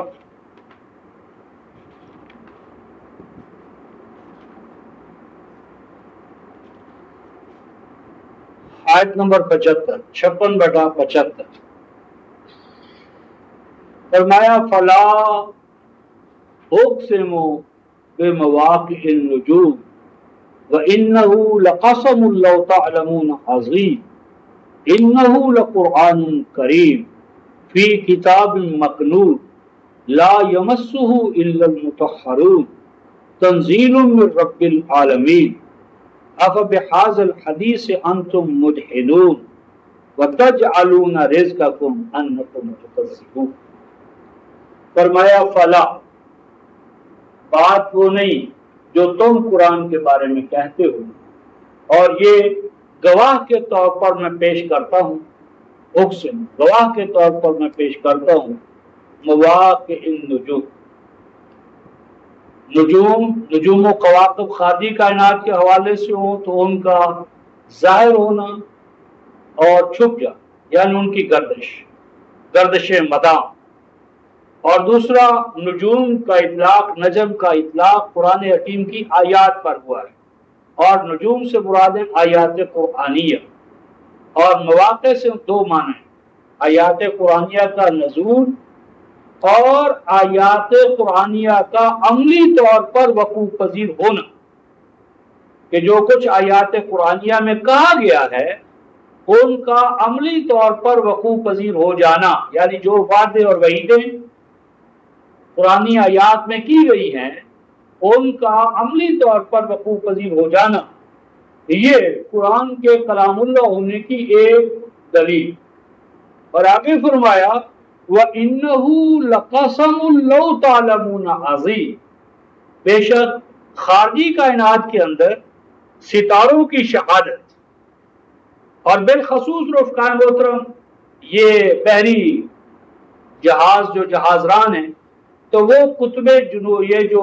آیت نمبر 75، 56/75. فرمایا فلا اقسم بمواقع النجوم وانه لقسم لو تعلمون عظیم انه لقرآن کریم فی کتاب مکنون لا یمسہ الا المطہرون تنزیل من رب العالمین افبہذا الحدیث انتم مدہنون وتجعلون رزقکم انکم تکذبون. فرمایا فلا، بات وہ نہیں جو تم قرآن کے بارے میں کہتے ہو، اور یہ گواہ کے طور پر میں پیش کرتا ہوں. اقسم، گواہ کے طور پر میں پیش کرتا ہوں مواقع النجوم. نجوم و کواکب خادی کائنات کے حوالے سے ہوں تو ان کا ظاہر ہونا اور چھپ جانا یعنی ان کی گردش، گردش مداں، اور دوسرا نجوم کا اطلاق، نجم کا اطلاق قرآن حکیم کی آیات پر ہوا ہے، اور نجوم سے مراد ہیں آیات قرآنیہ، اور مواقع سے دو معنی ہیں، آیات قرآنیہ کا نزول اور آیات قرآنیہ کا عملی طور پر وقوع پذیر ہونا، کہ جو کچھ آیات قرآنیہ میں کہا گیا ہے ان کا عملی طور پر وقوع پذیر ہو جانا، یعنی جو وعدے اور وعیدیں قرآنی آیات میں کی گئی ہیں ان کا عملی طور پر وقوع پذیر ہو جانا، یہ قرآن کے کلام اللہ ہونے کی ایک دلیل۔ اور آگے فرمایا وَإِنَّهُ لَقَسَمٌ لَوْ تَعْلَمُونَ عَظِيمٌ، بے شک خارجی کائنات کے اندر ستاروں کی شہادت، اور بالخصوص رفقائے محترم یہ بحری جہاز جو جہازران ہیں تو وہ قطب جنوب، یہ جو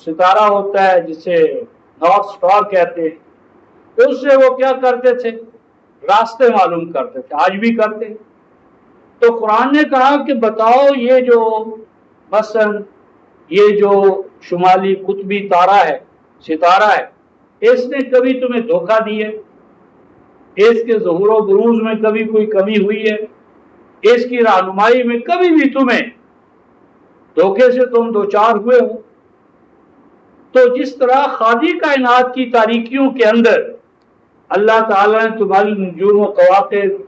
ستارہ ہوتا ہے جسے نارتھ سٹار کہتے ہیں، اس سے وہ کیا کرتے تھے؟ راستے معلوم کرتے تھے، آج بھی کرتے ہیں۔ تو قرآن نے کہا کہ بتاؤ یہ جو مثلا یہ جو شمالی قطبی تارہ ہے، ستارہ ہے، اس نے کبھی تمہیں دھوکہ دی ہے؟ اس کے ظہور و بروز میں کبھی کوئی کمی ہوئی ہے؟ اس کی رہنمائی میں کبھی بھی تمہیں دھوکے سے تم دوچار ہوئے ہو؟ تو جس طرح خارجی کائنات کی تاریکیوں کے اندر اللہ تعالیٰ نے تمہاری نجوم و کواکب،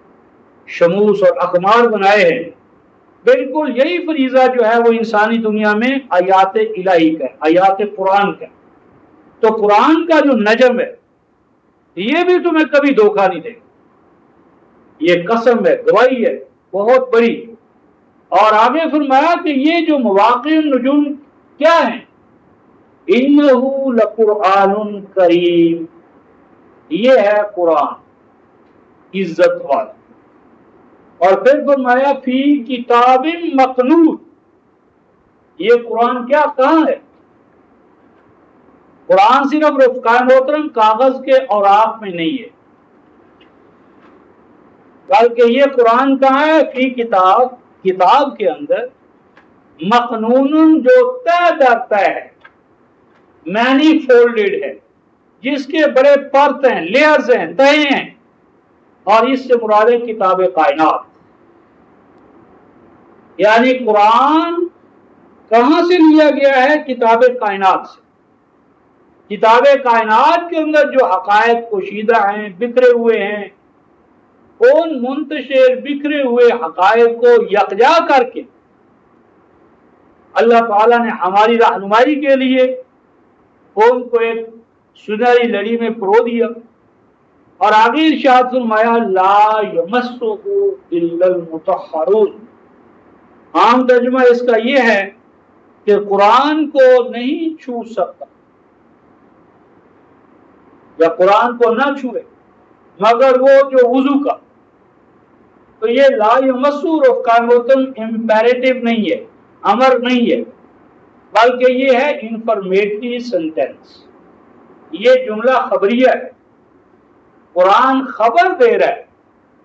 شموس اور اقمار بنائے ہیں، بالکل یہی فریضہ جو ہے وہ انسانی دنیا میں آیات الہی کا ہے، آیات قرآن کا ہے۔ تو قرآن کا جو نجم ہے یہ بھی تمہیں کبھی دھوکہ نہیں دے گا، یہ قسم ہے، گواہی ہے بہت بڑی۔ اور آگے فرمایا کہ یہ جو مواقع نجوم کیا ہیں؟ اِنَّهُ لَقُرْآنٌ کریم، یہ ہے قرآن عزت والا۔ اور پھر فرمایا فی کتاب مکنون، یہ قرآن کیا کہاں ہے؟ قرآن صرف رفقائے محترم کاغذ کے اوراق میں نہیں ہے، بلکہ یہ قرآن کہاں ہے؟ فی کتاب، کتاب کے اندر، مکنون جو طے در طے ہے، مینی فولڈڈ ہے، جس کے بڑے پرت ہیں، لیئرز ہیں، تہے ہیں، اور اس سے مراد ہے کتاب کائنات۔ یعنی قرآن کہاں سے لیا گیا ہے؟ کتاب کائنات سے۔ کتاب کائنات کے اندر جو حقائق پوشیدہ ہیں، بکھرے ہوئے ہیں، ان منتشر بکھرے ہوئے حقائق کو یکجا کر کے اللہ تعالیٰ نے ہماری رہنمائی کے لیے ان کو ایک سنہری لڑی میں پرو دیا۔ اور آگے ارشاد فرمایا لا یمسہ الا المطہرون، عام ترجمہ اس کا یہ ہے کہ قرآن کو نہیں چھو سکتا یا قرآن کو نہ چھوئے مگر وہ جو وضو کا۔ تو یہ لا یمسو رفقائے محترم امپیریٹو نہیں ہے، امر نہیں ہے، بلکہ یہ ہے انفارمیٹری سینٹینس، یہ جملہ خبریہ ہے۔ قرآن خبر دے رہا ہے،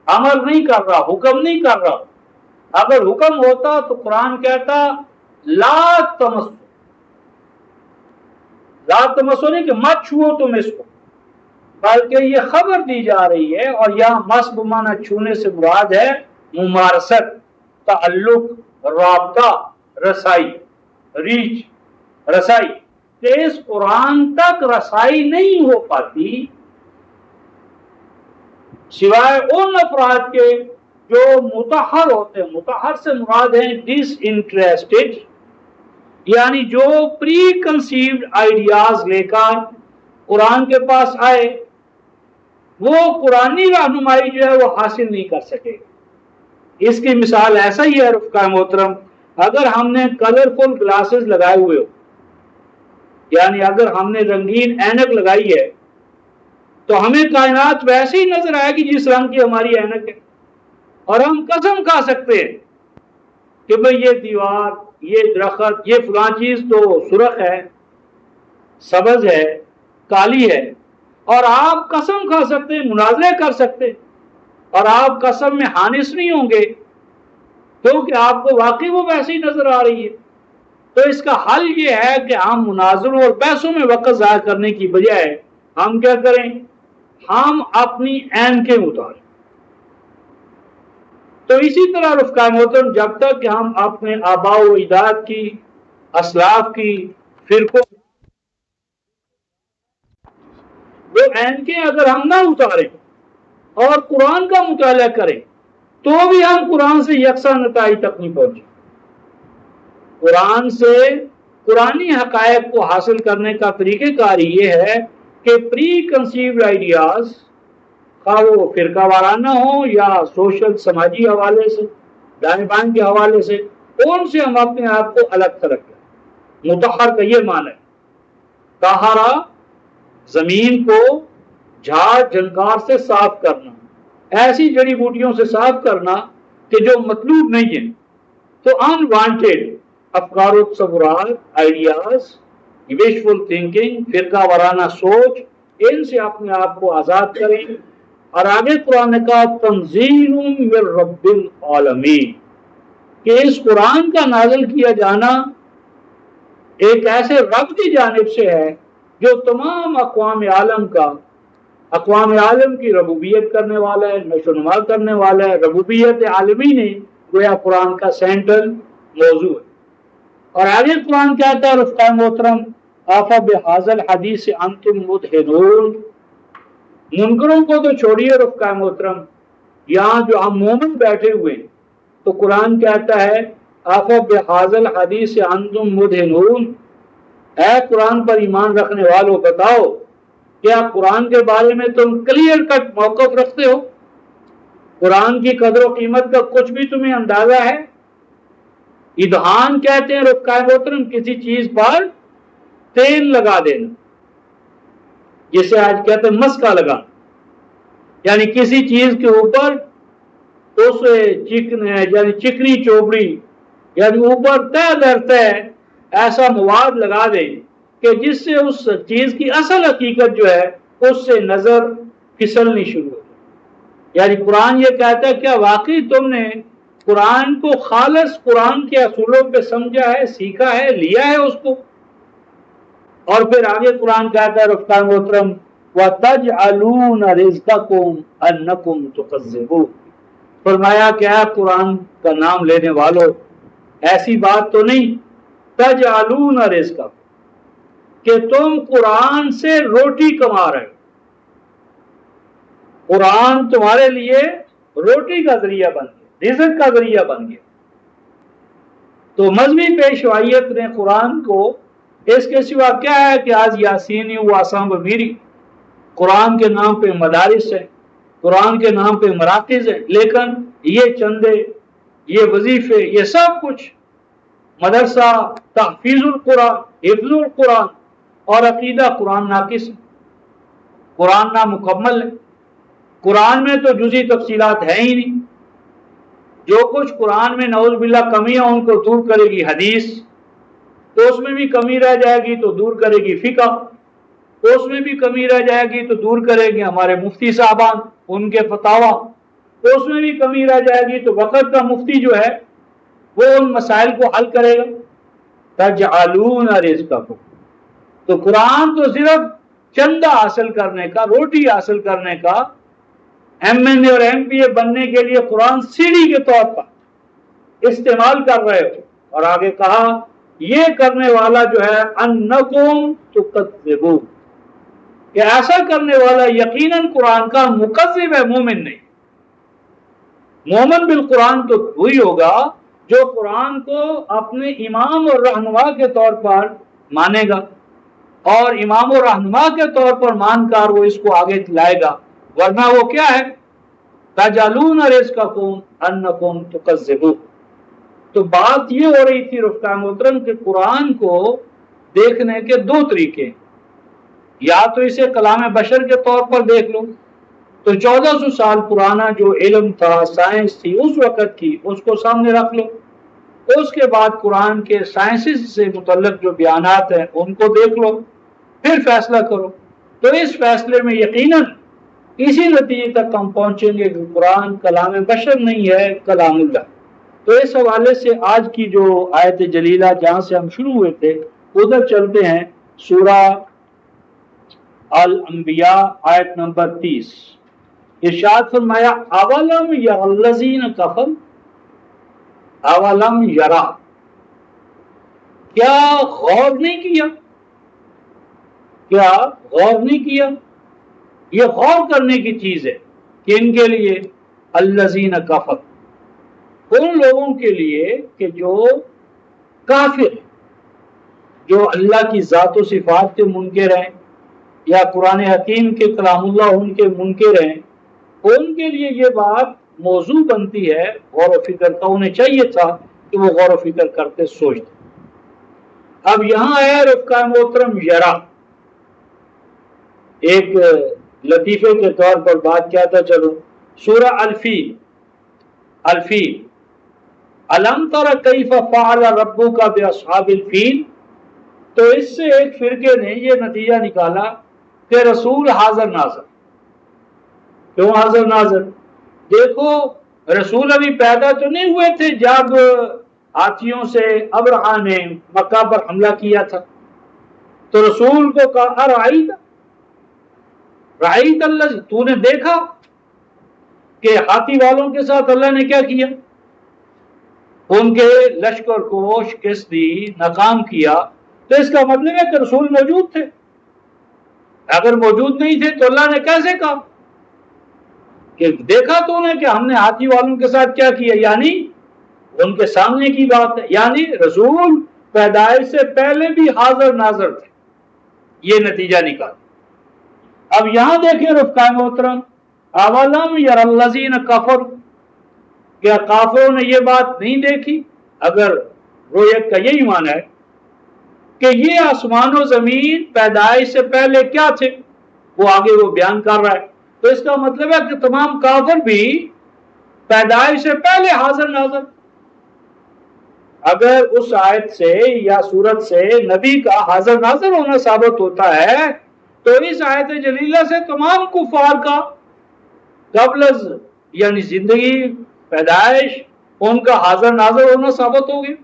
امر نہیں کر رہا، حکم نہیں کر رہا۔ اگر حکم ہوتا تو قرآن کہتا لا تمسو، لا تمسو نہیں کہ مت چھوؤ تم اس کو، بلکہ یہ خبر دی جا رہی ہے۔ اور یہاں مس بمعنی چھونے سے مراد ہے ممارست، تعلق، رابطہ، رسائی، ریچ، رسائی، کہ اس قرآن تک رسائی نہیں ہو پاتی سوائے ان افراد کے جو متحر ہوتے ہیں۔ متحر سے مراد ہیں ڈس انٹرسٹڈ، یعنی جو پری کنسیوڈ آئیڈیاز لے کر قرآن کے پاس آئے، وہ قرآنی رہنمائی جو ہے وہ حاصل نہیں کر سکے۔ اس کی مثال ایسا ہی ہے رفقائے محترم، اگر ہم نے کلرفل گلاسز لگائے ہوئے ہو، یعنی اگر ہم نے رنگین اینک لگائی ہے تو ہمیں کائنات ویسے ہی نظر آئے گی جس رنگ کی ہماری اینک ہے، اور ہم قسم کھا سکتے ہیں کہ بھئی یہ دیوار، یہ درخت، یہ فلاں چیز تو سرخ ہے، سبز ہے، کالی ہے، اور آپ قسم کھا سکتے ہیں، مناظرے کر سکتے ہیں، اور آپ قسم میں حانث نہیں ہوں گے کیونکہ آپ کو واقعی وہ ویسی نظر آ رہی ہے۔ تو اس کا حل یہ ہے کہ ہم مناظروں اور پیسوں میں وقت ضائع کرنے کی بجائے ہم کیا کریں، ہم اپنی اینکیں اتاریں۔ تو اسی طرح رفقائے محترم، جب تک کہ ہم اپنے آباء و اجداد کی، اسلاف کی، فرقوں، وہ اینکیں اگر ہم نہ اتاریں اور قرآن کا مطالعہ کریں تو بھی ہم قرآن سے یکساں نتائج تک نہیں پہنچے۔ قرآن سے قرآنی حقائق کو حاصل کرنے کا طریقہ کار یہ ہے کہ پری کنسیوڈ آئیڈیاز، خواہ وہ فرقہ وارانہ ہوں یا سوشل سماجی حوالے سے، دائیں بائیں کے حوالے سے، ان سے ہم اپنے آپ کو الگ تھلگ کریں۔ مطہر کا یہ معنی ہے، طہارا زمین کو جھاڑ جھنکار سے صاف کرنا، ایسی جڑی بوٹیوں سے صاف کرنا کہ جو مطلوب نہیں ہے۔ تو انوانٹیڈ افکار و تصورات، آئیڈیاز، وشفل تھنکنگ، فرقہ وارانہ سوچ، ان سے اپنے آپ کو آزاد کریں۔ اور آگے قرآن نے کہا تنزیل من رب العالمین، کہ اس قرآن کا نازل کیا جانا ایک ایسے رب کی جانب سے ہے جو تمام اقوام عالم کا، اقوام عالم کی ربوبیت کرنے والا ہے، نشو و نما کرنے والا ہے۔ ربوبیت عالمی نے گویا قرآن کا سینٹرل موضوع ہے۔ اور آگے قرآن کہتا ہے رفقائے محترم آفا بہذا الحدیث انتم مدہنون، منکروں کو تو چھوڑیے رفقائے محترم، یہاں جو ہم مومن بیٹھے ہوئے ہیں تو قرآن کہتا ہے آفا بہذا الحدیث انتم مدہنون، اے قرآن پر ایمان رکھنے والوں بتاؤ کیا قرآن کے بارے میں تم کلیئر کٹ موقف رکھتے ہو؟ قرآن کی قدر و قیمت کا کچھ بھی تمہیں اندازہ ہے؟ ادہان کہتے ہیں رفقائے محترم کسی چیز پر تیل لگا دینا، جسے آج کہتے ہیں مسکا لگانا، یعنی کسی چیز کے اوپر اس یعنی چکنی چوبڑی، یعنی اوپر تہ در تہ ایسا مواد لگا دیں کہ جس سے اس چیز کی اصل حقیقت جو ہے اس سے نظر پھسلنی شروع ہو۔ یعنی قرآن یہ کہتا ہے کیا واقعی تم نے قرآن کو خالص قرآن کے اصولوں پہ سمجھا ہے، سیکھا ہے، لیا ہے اس کو؟ اور پھر آگے قرآن کہتا ہے رفقائے محترم وَتَجْعَلُونَ رِزْقَكُمْ أَنَّكُمْ تُكَذِّبُونَ، فرمایا کہ اے قرآن کا نام لینے والو، ایسی بات تو نہیں تَجْعَلُونَ رِزْقَكُمْ کہ تم قرآن سے روٹی کما رہے ہو، قرآن تمہارے لیے روٹی کا ذریعہ بن گیا، رزق کا ذریعہ بن گیا۔ تو مذہبی پیشوائیت نے قرآن کو اس کے سوا کیا ہے کہ آج یاسینی و آسام میری، قرآن کے نام پہ مدارس ہیں، قرآن کے نام پہ مراکز ہیں، لیکن یہ چندے، یہ وظیفے، یہ سب کچھ مدرسہ، تحفیظ القرآن، حفظ القرآن اور عقیدہ قرآن ناقص ہے، قرآن نامکمل ہے۔ قرآن میں تو جزئی تفصیلات ہیں ہی نہیں، جو کچھ قرآن میں نعوذ باللہ کمیاں ان کو دور کرے گی حدیث، تو اس میں بھی کمی رہ جائے گی تو دور کرے گی فقہ، تو اس میں بھی کمی رہ جائے گی تو دور کرے گی ہمارے مفتی صاحبان ان کے فتاویٰ، تو اس میں بھی کمی رہ جائے گی تو وقت کا مفتی جو ہے وہ ان مسائل کو حل کرے گا۔ تجعلون رزقکم، تو قرآن تو صرف چندہ حاصل کرنے کا، روٹی حاصل کرنے کا، ایم این اے اور ایم پی اے بننے کے لیے قرآن سیڑھی کے طور پر استعمال کر رہے ہو۔ اور آگے کہا یہ کرنے والا جو ہے انکم تکذبون، کہ ایسا کرنے والا یقیناً قرآن کا مکذب ہے، مومن نہیں۔ مومن بالقرآن تو وہی ہوگا جو قرآن کو اپنے امام اور رہنما کے طور پر مانے گا، اور امام و رہنما کے طور پر مان کر وہ اس کو آگے لائے گا، ورنہ وہ کیا ہے تجعلون رزقکم انکم تکذبون۔ تو بات یہ ہو رہی تھی رفقائے محترم کہ قرآن کو دیکھنے کے دو طریقے ہیں، یا تو اسے کلام بشر کے طور پر دیکھ لو، تو 1400 سال پرانا جو علم تھا، سائنس تھی اس وقت کی، اس کو سامنے رکھ لو، اس کے بعد قرآن کے سائنسز سے متعلق جو بیانات ہیں ان کو دیکھ لو، پھر فیصلہ کرو۔ تو اس فیصلے میں یقیناً اسی نتیجے تک ہم پہنچیں گے کہ قرآن کلام بشر نہیں ہے، کلام اللہ۔ تو اس حوالے سے آج کی جو آیت جلیلہ جہاں سے ہم شروع ہوئے تھے ادھر چلتے ہیں، سورہ الانبیاء آیت نمبر 30۔ ارشاد فرمایا اولم یری الذین کفروا، اولم یرا، کیا غور نہیں کیا، کیا غور نہیں کیا؟ یہ غور کرنے کی چیز ہے کہ ان کے لیے الذین کفروا، ان لوگوں کے لیے کہ جو کافر ہیں، جو اللہ کی ذات و صفات کے منکر ہیں یا قرآن حکیم کے کلام اللہ ان کے منکر ہیں، ان کے لیے یہ بات موضوع بنتی ہے غور و فکر کا۔ انہیں چاہیے تھا کہ وہ غور و فکر کرتے، سوچتے۔ اب یہاں ہے رفقا محترم یرا، ایک لطیفے کے طور پر بات کیا تھا، چلو سورہ الفیل، الفیل الم تر کیف فعل ربک باصحاب الفیل، تو اس سے ایک فرقے نے یہ نتیجہ نکالا کہ رسول حاضر ناظر۔ کیوں حاضر ناظر؟ دیکھو رسول ابھی پیدا تو نہیں ہوئے تھے جب ہاتھیوں سے ابرہا نے مکہ پر حملہ کیا تھا، تو رسول کو کہا ارائیت، رائیت اللہ، تو نے دیکھا کہ ہاتھی والوں کے ساتھ اللہ نے کیا کیا، ان کے لشکر کو شکست دی، ناکام کیا۔ تو اس کا مطلب ہے کہ رسول موجود تھے، اگر موجود نہیں تھے تو اللہ نے کیسے کہا کہ دیکھا تو نے کہ ہم نے ہاتھی والوں کے ساتھ کیا کیا، یعنی ان کے سامنے کی بات ہے، یعنی رسول پیدائش سے پہلے بھی حاضر ناظر تھے، یہ نتیجہ نکالا۔ اب یہاں دیکھیں رفقائے محترم، اولم یری الذین کفروا، کیا کافروں نے یہ بات نہیں دیکھی؟ اگر رویت کا یہی معنی ہے کہ یہ آسمان و زمین پیدائش سے پہلے کیا تھے، وہ آگے وہ بیان کر رہا ہے، تو اس کا مطلب ہے کہ تمام کافر بھی پیدائش سے پہلے حاضر ناظر۔ اگر اس آیت سے یا سورت سے نبی کا حاضر ناظر ہونا ثابت ہوتا ہے تو اس آیت جلیلہ سے تمام کفار کا قبل از یعنی زندگی پیدائش ان کا حاضر ناظر ہونا ثابت ہو گیا،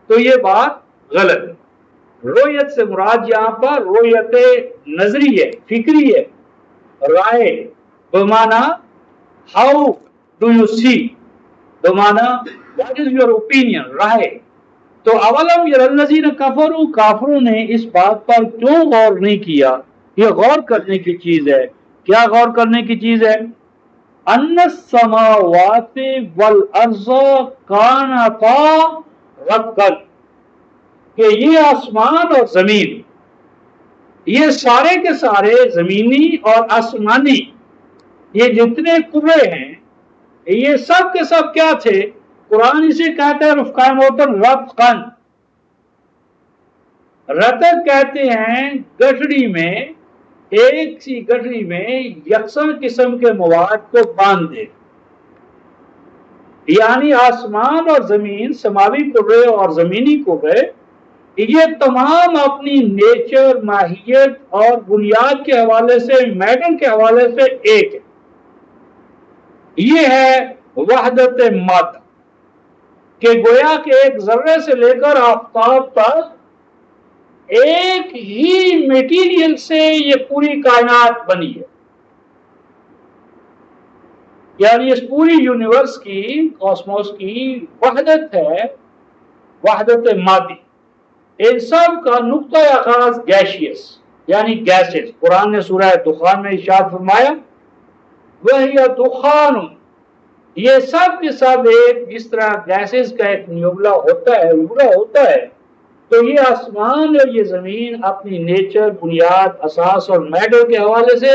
تو یہ بات غلط ہے۔ رویت سے مراد یہاں پر رویت نظری ہے، فکری ہے، رائے بمانا ہاؤ ڈو یو سی، بمانا واٹ از یور اوپینین، رائے۔ تو اولم یری الذین کفروا، کافروں نے اس بات پر کیوں غور نہیں کیا؟ یہ غور کرنے کی چیز ہے۔ کیا غور کرنے کی چیز ہے؟ ان السماوات والارض کانتا رتقا، کہ یہ آسمان اور زمین، یہ سارے کے سارے زمینی اور آسمانی، یہ جتنے کرے ہیں، یہ سب کے سب کیا تھے؟ قرآن اسے کہتا ہے رفقائے محترم رتقاً، رتق کہتے ہیں گٹھڑی میں، ایک سی گٹھڑی میں یکساں قسم کے مواد کو باندھ دے، یعنی آسمان اور زمین، سماوی کرے اور زمینی کرے، یہ تمام اپنی نیچر، ماہیت اور بنیاد کے حوالے سے، میٹر کے حوالے سے ایک ہے۔ یہ ہے وحدت مادہ، کہ گویا کہ ایک ذرے سے لے کر آفتاب تک ایک ہی میٹیریل سے یہ پوری کائنات بنی ہے، یعنی اس پوری یونیورس کی، کاسموس کی وحدت ہے، وحدت مادی۔ ان سب کا نقطہ آغاز گیشیس یعنی گیسز، قرآن نے سورہ دخان میں ارشاد فرمایا وَهِيَ دُخَانٌ، یہ سب کے سب ایک، جس طرح گیسز کا ایک نیوبلا ہوتا ہے، نیوبلا ہوتا ہے، تو یہ آسمان اور یہ زمین اپنی نیچر، بنیاد، اساس اور میٹر کے حوالے سے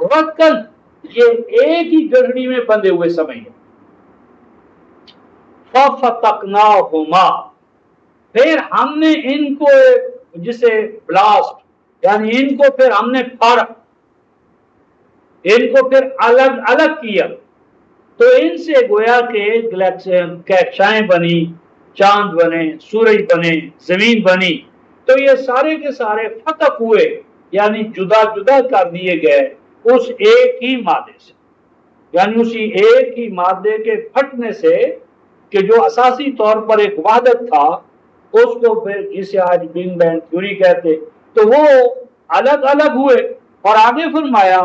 رتقاً، یہ ایک ہی گڑھڑی میں بندھے ہوئے سمجھیں۔ فَفَتَقْنَاهُمَا، پھر ہم نے ان کو، جسے بلاسٹ یعنی ان کو پھر ہم نے پھاڑا، ان کو پھر الگ الگ کیا، تو ان سے گویا کہ کیچائیں بنی، چاند بنے، سورج بنے، زمین بنی، تو یہ سارے کے سارے فتق ہوئے، یعنی جدا جدا کر دیے گئے اس ایک ہی مادے سے، یعنی اسی ایک ہی مادے کے پھٹنے سے کہ جو اساسی طور پر ایک وحدت تھا اس کو پھر جسے آج بگ بینگ تھیوری کہتے، تو وہ الگ الگ ہوئے. اور آگے فرمایا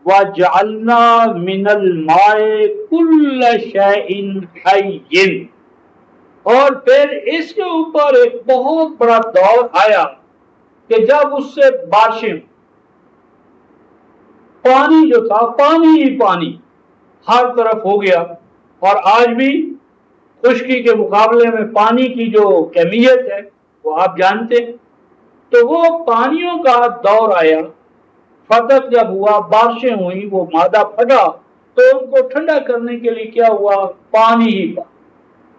وَجَعَلْنَا مِنَ الْمَاءِ كُلَّ شَيْءٍ حَيٍّ، اور پھر اس کے اوپر ایک بہت بڑا دور آیا کہ جب اس سے بارشیں، پانی جو تھا پانی ہی پانی ہر طرف ہو گیا. اور آج بھی خشکی کے مقابلے میں پانی کی جو کمیت ہے وہ آپ جانتے ہیں. تو وہ پانیوں کا دور آیا، فتح جب ہوا، بارشیں ہوئی، وہ مادہ پھٹا، تو ان کو ٹھنڈا کرنے کے لیے کیا ہوا؟ پانی ہی پانی.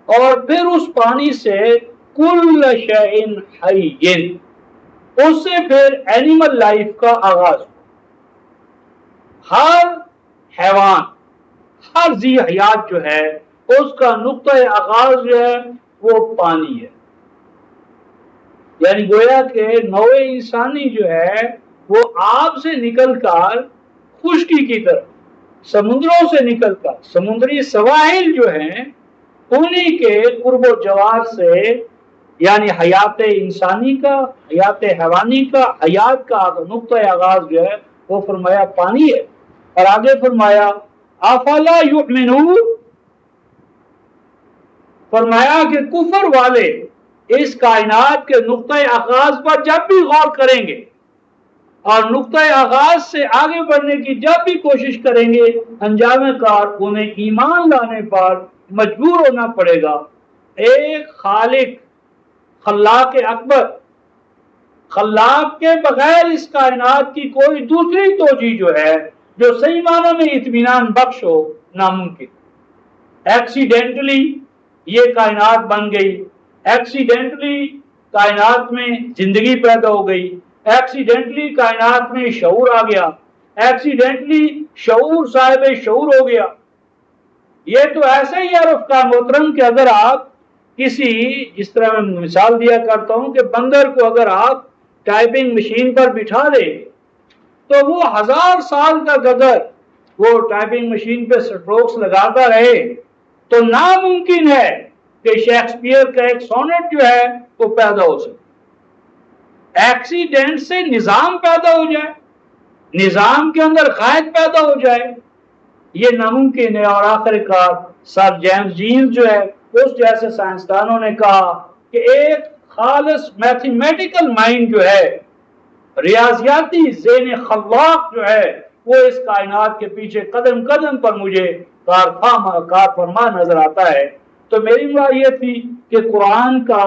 اور پھر اس پانی سے کل شیء حی، اس سے پھر اینیمل لائف کا آغاز ہوا. ہر حیوان، ہر ذی حیات جو ہے اس کا نقطۂ آغاز جو ہے وہ پانی ہے. یعنی گویا کہ نوع انسانی جو ہے وہ آب سے نکل کر خشکی کی طرف، سمندروں سے نکل کر سمندری سواحل جو ہیں انہی کے قرب و جوار سے، یعنی حیات انسانی کا، حیات حیوانی کا، حیات کا نقطۂ آغاز جو ہے وہ فرمایا پانی ہے. اور آگے فرمایا افلا یؤمنون، فرمایا کہ کفر والے اس کائنات کے نقطۂ آغاز پر جب بھی غور کریں گے اور نقطۂ آغاز سے آگے بڑھنے کی جب بھی کوشش کریں گے، انجام کار انہیں ایمان لانے پر مجبور ہونا پڑے گا. ایک خالق، خلاق اکبر، خلاق کے بغیر اس کائنات کی کوئی دوسری توجیہ جو ہے جو صحیح معنوں میں اطمینان بخش ہو، ناممکن. ایکسیڈنٹلی یہ کائنات بن گئی، ایکسیڈنٹلی کائنات میں زندگی پیدا ہو گئی، ایکسیڈنٹلی کائنات میں شعور آ گیا، ایکسیڈنٹلی شعور صاحب شعور ہو گیا. یہ تو ایسا ہی ہے رفقا محترم کہ اگر آپ کسی، جس طرح میں مثال دیا کرتا ہوں کہ بندر کو اگر آپ ٹائپنگ مشین پر بٹھا دیں تو وہ 1000 سال تک اگر وہ ٹائپنگ مشین پہ سٹروکس لگاتا رہے تو ناممکن ہے کہ شیکسپیئر کا ایک سونٹ جو ہے وہ پیدا ہو سکے. ایکسیڈنٹ سے نظام پیدا ہو جائے، نظام کے اندر قائد پیدا ہو جائے، یہ ناممکن ہے. اور آخر کار سر جیمز جینز جو ہے اس جیسے سائنسدانوں نے کہا کہ ایک خالص میتھمیٹیکل مائنڈ جو ہے، ریاضیاتی ذہن خلاق جو ہے، وہ اس کائنات کے پیچھے قدم قدم پر مجھے کار فرما نظر آتا ہے. تو میری بات یہ تھی کہ قرآن کا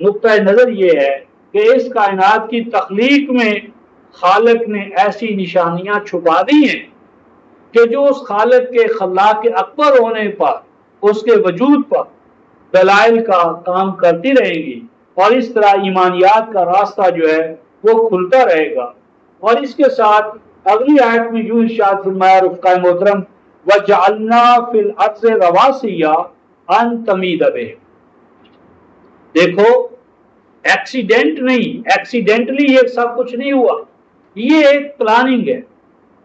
نقطۂ نظر یہ ہے کہ اس کائنات کی تخلیق میں خالق نے ایسی نشانیاں چھپا دی ہیں کہ جو اس خالق کے خلاق اکبر ہونے پر، اس کے وجود پر دلائل کا کام کرتی رہیں گی. اور اس طرح ایمانیات کا راستہ جو ہے وہ کھلتا رہے گا. اور اس کے ساتھ اگلی آیت میں یوں ارشاد فرمایا رفقا محترم وَجَعَلْنَا فِي الْأَرْضِ رَوَاسِيَ أَن تَمِيدَ بِهِمْ. دیکھو ایکسیڈنٹ نہیں، ایکسیڈنٹلی یہ سب کچھ نہیں ہوا، یہ ایک پلاننگ ہے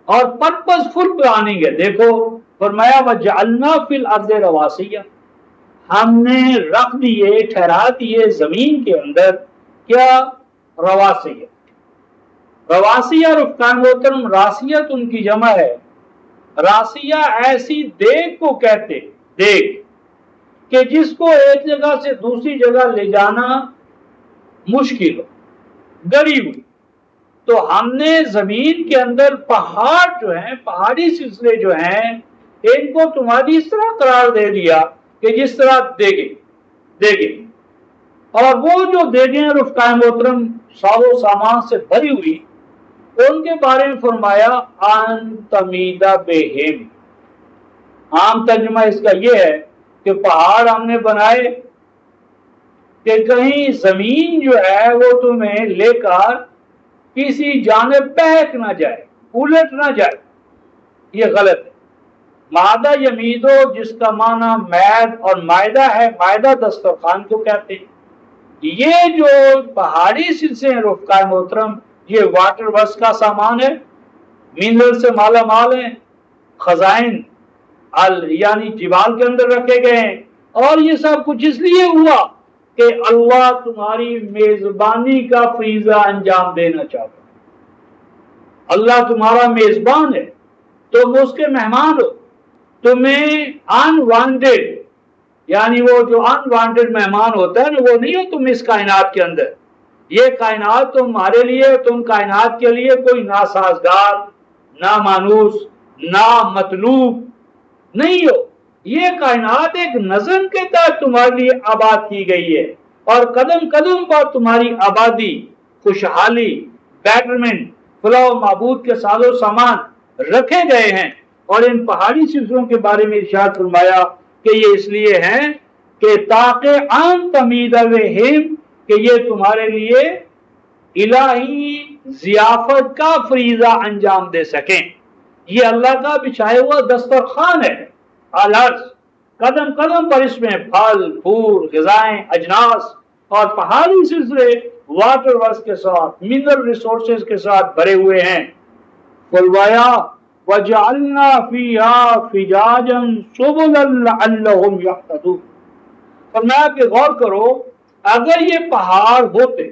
اور پرپز فل پلاننگ ہے. دیکھو فرمایا وَجَعَلْنَا فِي الْأَرْضِ رَوَاسِيَ، ہم نے رکھ دیے، ٹھہرا دیے زمین کے اندر کیا؟ رواسیہ. رواسیہ رفقان محترم راسیت ان کی جمع ہے. راسیہ ایسی دیگ کو کہتے، دیگ کہ جس کو ایک جگہ سے دوسری جگہ لے جانا مشکل ہو، گڑی ہوئی. تو ہم نے زمین کے اندر پہاڑ جو ہیں، پہاڑی سلسلے جو ہیں، ان کو تمہاری اس طرح قرار دے دیا کہ جس طرح دیگیں. اور وہ جو دیگیں رفقائے محترم ساز و سامان سے بھری ہوئی، ان کے بارے میں فرمایا ان تمیدہ بہم. عام ترجمہ اس کا یہ ہے کہ پہاڑ ہم نے بنائے کہ کہیں زمین جو ہے وہ تمہیں لے کر کسی جانب بہک نہ جائے، الٹ نہ جائے. یہ غلط ہے. مادہ یمیدو جس کا معنی مید اور مائدہ ہے، مائدہ دسترخوان کو کہتے ہیں. یہ جو پہاڑی سلسلے ہیں رفقائے محترم، یہ واٹر ورکس کا سامان ہے، منرل سے مالا مال ہیں، خزائن یعنی جبال کے اندر رکھے گئے ہیں. اور یہ سب کچھ اس لیے ہوا کہ اللہ تمہاری میزبانی کا فریضہ انجام دینا چاہتا ہے۔ اللہ تمہارا میزبان ہے، تم اس کے مہمان ہو۔ تمہیں انوانٹیڈ، یعنی وہ جو انوانٹیڈ مہمان ہوتا ہے نا، وہ نہیں ہو تم اس کائنات کے اندر۔ یہ کائنات تمہارے لیے، تم کائنات کے لیے کوئی ناسازگار، نامانوس، نامطلوب نہیں ہو۔ یہ کائنات ایک نظم کے تحت تمہارے لیے آباد کی گئی ہے، اور قدم قدم پر تمہاری آبادی، خوشحالی، بیٹرمنٹ، فلاح و معبود کے ساز و سامان رکھے گئے ہیں۔ اور ان پہاڑی سلسلوں کے بارے میں ارشاد فرمایا کہ یہ اس لیے ہیں کہ تاکہ ان تمید وہم، کہ یہ تمہارے لیے الہی ضیافت کا فریضہ انجام دے سکیں۔ یہ اللہ کا بچھایا ہوا دسترخوان ہے الارض، قدم قدم پر اس میں پھل پھول، غذائیں، اجناس اور پہاڑی سلسلے واٹر ورس کے ساتھ، منرل ریسورسز کے ساتھ بھرے ہوئے ہیں۔ فرمایا وَجَعَلْنَا فِيهَا فِجَاجًا سُبُلًا لَعَلَّهُمْ يَهْتَدُونَ۔ فرمایا کہ غور کرو، اگر یہ پہاڑ ہوتے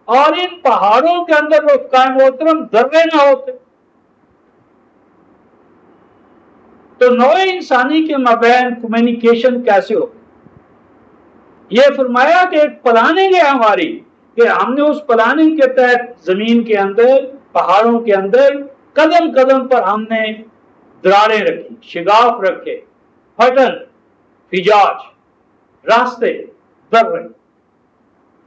اور ان پہاڑوں کے اندر رفقائے محترم ذرے نہ ہوتے تو نوع انسانی کے مابین کمیونیکیشن کیسے ہو؟ یہ فرمایا کہ ایک پلاننگ ہے ہماری، کہ ہم نے اس پلاننگ کے تحت زمین کے اندر، پہاڑوں کے اندر قدم قدم پر ہم نے دراڑیں رکھی، شگاف رکھے، پھٹن، فجاج، راستے، ذرے۔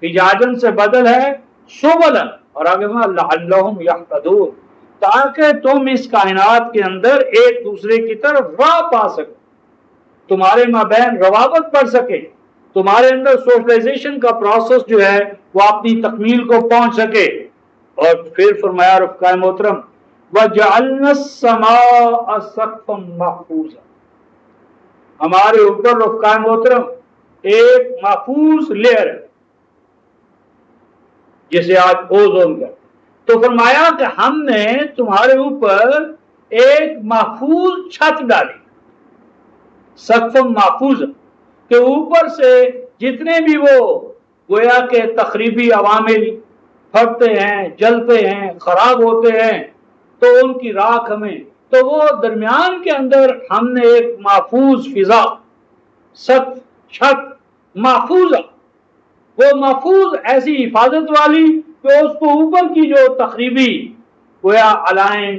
فجاجن سے بدل ہے سبلن، اور آگے لعلہم یہتدون، تاکہ تم اس کائنات کے اندر ایک دوسرے کی طرف راہ پا سکو، تمہارے مابین روابط پڑ سکے، تمہارے اندر سوشلائزیشن کا پروسیس جو ہے وہ اپنی تکمیل کو پہنچ سکے۔ اور پھر فرمایا رفقائے محترم وَجَعَلْنَا السَّمَاءَ سَقْفًا مَحْفُوظًا، ہمارے اوپر رفقائے محترم ایک محفوظ لیئر ہے جسے آج اوزون کا، تو فرمایا کہ ہم نے تمہارے اوپر ایک محفوظ چھت ڈالی، سقف محفوظ، کہ اوپر سے جتنے بھی وہ گویا کہ تخریبی عوامل پھٹتے ہیں، جلتے ہیں، خراب ہوتے ہیں، تو ان کی راکھ ہمیں، تو وہ درمیان کے اندر ہم نے ایک محفوظ فضا، سقف، چھت محفوظ، وہ محفوظ ایسی حفاظت والی کہ اس کو اوپر کی جو تخریبی گویا علائم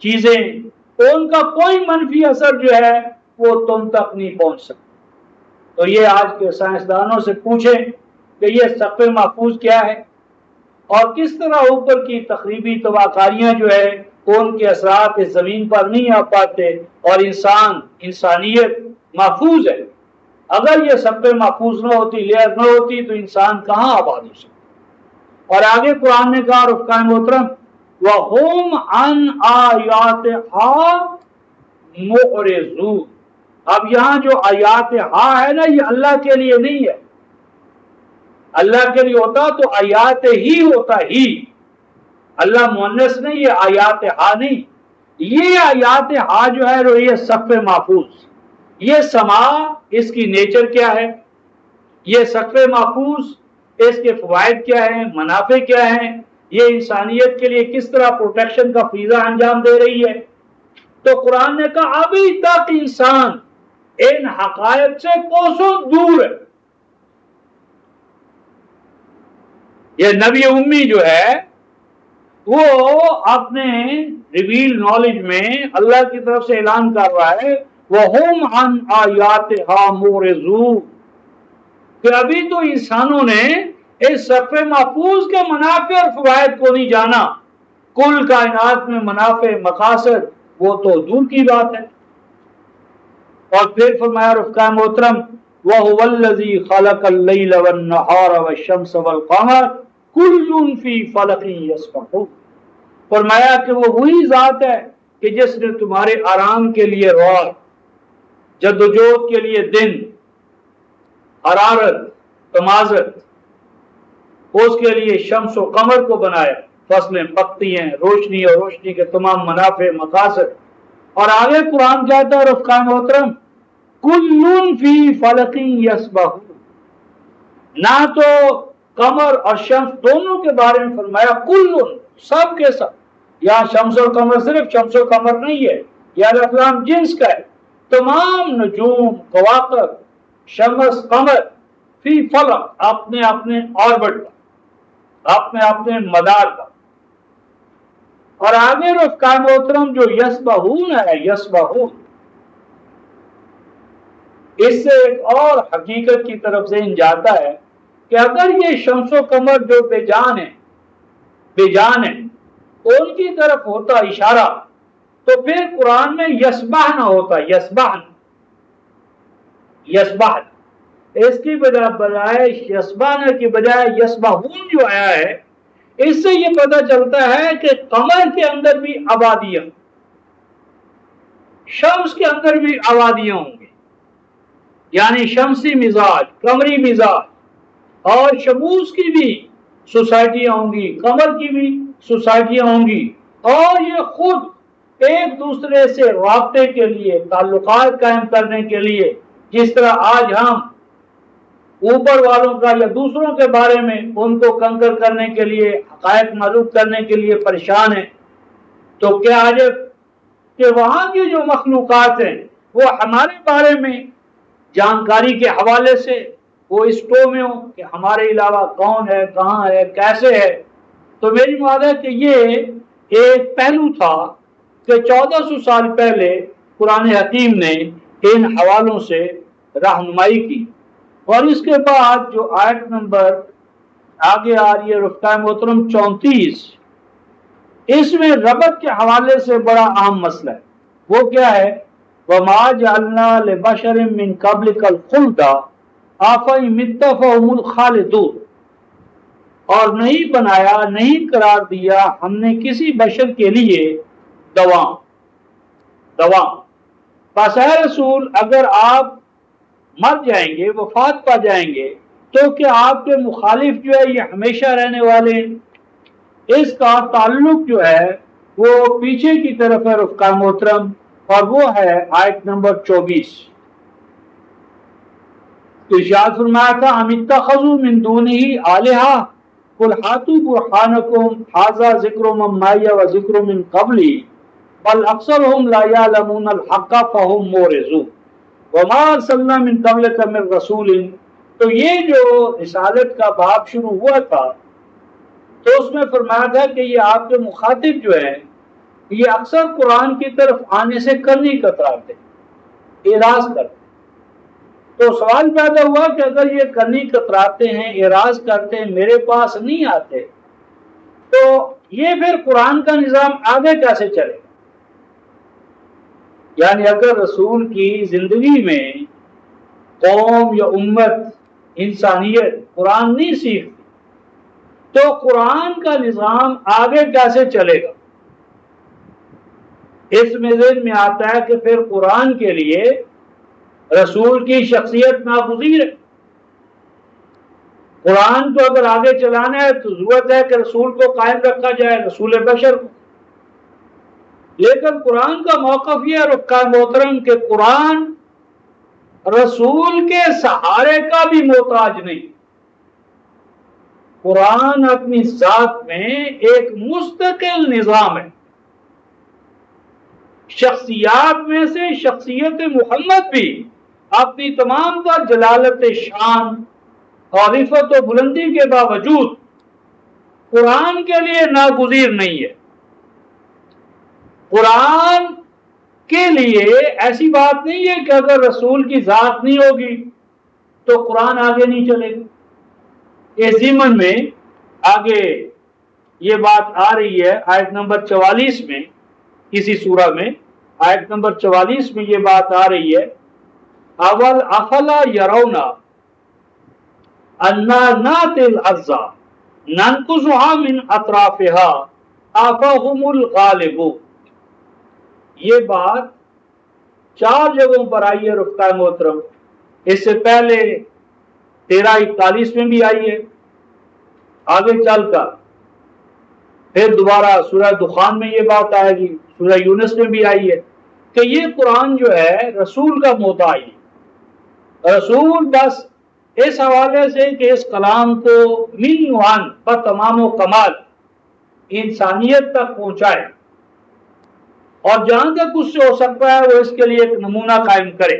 چیزیں، ان کا کوئی منفی اثر جو ہے وہ تم تک نہیں پہنچ سکتا۔ تو یہ آج کے سائنسدانوں سے پوچھیں کہ یہ سقف محفوظ کیا ہے، اور کس طرح اوپر کی تخریبی تباکاریاں جو ہے ان کے اثرات اس زمین پر نہیں آ پاتے، اور انسانیت محفوظ ہے۔ اگر یہ سقف محفوظ نہ ہوتی، لیئر نہ ہوتی، تو انسان کہاں آباد ہو سکتا۔ اور آگے قرآن نے کہا رفقائے محترم وَهُمْ عَنْ آيَاتِهَا مُعْرِضُونَ، اب یہاں جو آیات ہا ہے نا، یہ اللہ کے لیے نہیں ہے، اللہ کے لیے ہوتا تو آیات ہی ہوتا ہی، اللہ مؤنث نہیں، یہ آیات ہا نہیں، یہ آیات ہا جو ہے وہ یہ سقف محفوظ، یہ سما، اس کی نیچر کیا ہے، یہ سقف محفوظ اس کے فوائد کیا ہیں، منافع کیا ہیں، یہ انسانیت کے لیے کس طرح پروٹیکشن کا فریضہ انجام دے رہی ہے۔ تو قرآن نے کہا ابھی تک انسان ان حقائق سے کوسوں دور ہے۔ یہ نبی امی جو ہے وہ اپنے ریویل نالج میں اللہ کی طرف سے اعلان کر رہا ہے وَهُمْ عَنْ آيَاتِهَا مُعْرِضُونَ، کہ ابھی تو انسانوں نے اس سقف محفوظ کے منافع اور فوائد کو نہیں جانا، کل کائنات میں منافع مقاصد وہ تو دور کی بات ہے۔ اور پھر فرمایا رفقائے محترم وَهُوَ الَّذِي خَلَقَ اللَّيْلَ وَالنَّهَارَ وَالشَّمْسَ وَالْقَمَرَ كُلٌّ فِي فَلَكٍ يَسْبَحُونَ، فرمایا کہ وہ وہی ذات ہے کہ جس نے تمہارے آرام کے لیے رات، جدوجہد کے لیے دن، حرارت، تمازت، اس کے لیے شمس و قمر کو بنایا، فصلیں پکتی ہیں، روشنی اور روشنی کے تمام منافع مقاصد۔ اور آگے قرآن کہتا ہے رفقائے محترم کل فی فلق یسبحون، نہ تو قمر اور شمس دونوں کے بارے میں فرمایا کل، سب کے سب، یہاں شمس اور قمر صرف شمس اور قمر نہیں ہے، یہ لفظ جنس کا ہے، تمام نجوم، کواکب، شمس، قمر، فی فلق، اپنے اپنے آربٹ پر، اپنے اپنے مدار پر۔ اور آگے رفقا محترم جو یسبحون ہے، یسبحون، اس سے ایک اور حقیقت کی طرف ذہن جاتا ہے کہ اگر یہ شمس و قمر جو بے جان ہیں ان کی طرف ہوتا اشارہ تو پھر قرآن میں یسبح نہ ہوتا، یسبح، اس کی بجائے یسبحنا کی بجائے یسبحون جو آیا ہے، اس سے یہ پتہ چلتا ہے کہ قمر کے اندر بھی آبادیاں، شمس کے اندر بھی آبادیاں ہوں گی، یعنی شمسی مزاج، قمری مزاج، اور شموس کی بھی سوسائٹیاں ہوں گی، قمر کی بھی سوسائٹیاں ہوں گی، اور یہ خود ایک دوسرے سے رابطے کے لیے، تعلقات قائم کرنے کے لیے، جس طرح آج ہم اوپر والوں کا یا دوسروں کے بارے میں ان کو کنکر کرنے کے لیے، حقائق معلوم کرنے کے لیے پریشان ہیں، تو کیا عجب کہ وہاں کی جو مخلوقات ہیں وہ ہمارے بارے میں جانکاری کے حوالے سے وہ اس ٹو میں ہو کہ ہمارے علاوہ کون ہے، کہاں ہے، کیسے ہے۔ تو میری مراد ہے کہ یہ ایک پہلو تھا کہ 1400 سال پہلے قرآن حکیم نے ان حوالوں سے رہنمائی کی۔ اور اس کے بعد جو آیت نمبر آگے آ رہی ہے رفقا محترم 34، اس میں ربط کے حوالے سے بڑا اہم مسئلہ ہے۔ وہ کیا ہے؟ وَمَا جَعَلْنَا لِبَشَرٍ مِّن قَبْلِكَ الْخُلْدَ أَفَإِن مِتَّ فَهُمُ الْخَالِدُونَ، اور نہیں بنایا، نہیں قرار دیا ہم نے کسی بشر کے لیے دوام۔ پس اے رسول، اگر آپ مر جائیں گے، وفات پا جائیں گے، تو کیا آپ کے مخالف جو ہے یہ ہمیشہ رہنے والے ہیں؟ اس کا تعلق جو ہے وہ پیچھے کی طرف ہے رفقا محترم، اور وہ ہے آیت نمبر 24۔ تو ارشاد فرمایا تھا ام اتخذوا من دونہ آلہہ قل ہاتوا برہانکم ھذا ذکر من معی و ذکر من قبلی بل اکثرہم لا یعلمون الحق فہم مورثون وما ارسلنا من قبلک من رسول۔ تو یہ جو رسالت کا باب شروع ہوا تھا تو اس میں فرمایا تھا کہ یہ آپ کے مخاطب جو ہیں یہ اکثر قرآن کی طرف آنے سے کرنی کتراتے، اعراض کرتے۔ تو سوال پیدا ہوا کہ اگر یہ کرنی کتراتے ہیں، اعراض کرتے ہیں، میرے پاس نہیں آتے، تو یہ پھر قرآن کا نظام آگے کیسے چلے گا؟ یعنی اگر رسول کی زندگی میں قوم یا امت، انسانیت قرآن نہیں سیکھتی تو قرآن کا نظام آگے کیسے چلے گا؟ اس میں ذہن میں آتا ہے کہ پھر قرآن کے لیے رسول کی شخصیت ناگزیر ہے۔ قرآن کو اگر آگے چلانا ہے تو ضرورت ہے کہ رسول کو قائم رکھا جائے، رسول بشر کو۔ لیکن قرآن کا موقف یہ رکھا محترم کہ قرآن رسول کے سہارے کا بھی محتاج نہیں۔ قرآن اپنی ذات میں ایک مستقل نظام ہے۔ شخصیات میں سے شخصیت محمد بھی اپنی تمام تر جلالت شان اور عفت و بلندی کے باوجود قرآن کے لیے ناگزیر نہیں ہے۔ قرآن کے لیے ایسی بات نہیں ہے کہ اگر رسول کی ذات نہیں ہوگی تو قرآن آگے نہیں چلے گا۔ اس ضمن میں آگے یہ بات آ رہی ہے آیت نمبر 44 میں، کسی سورہ میں آیت نمبر 44 میں یہ بات آ رہی ہے اول افلا یرون انا ناتی الارض ننقصها من اطرافها افهم الغالبون۔ یہ بات 4 جگہوں پر آئی ہے رفقا محترم۔ اس سے پہلے 13:41 میں بھی آئی ہے، آگے چل کر پھر دوبارہ سورہ دخان میں یہ بات آئے گی، سورہ یونس میں بھی آئی ہے کہ یہ قرآن جو ہے رسول کا محتاج ہے۔ رسول بس اس حوالے سے کہ اس کلام کو من نوعان بتمام و کمال انسانیت تک پہنچائے، اور جہاں تک اس سے ہو سکتا ہے وہ اس کے لیے ایک نمونہ قائم کرے،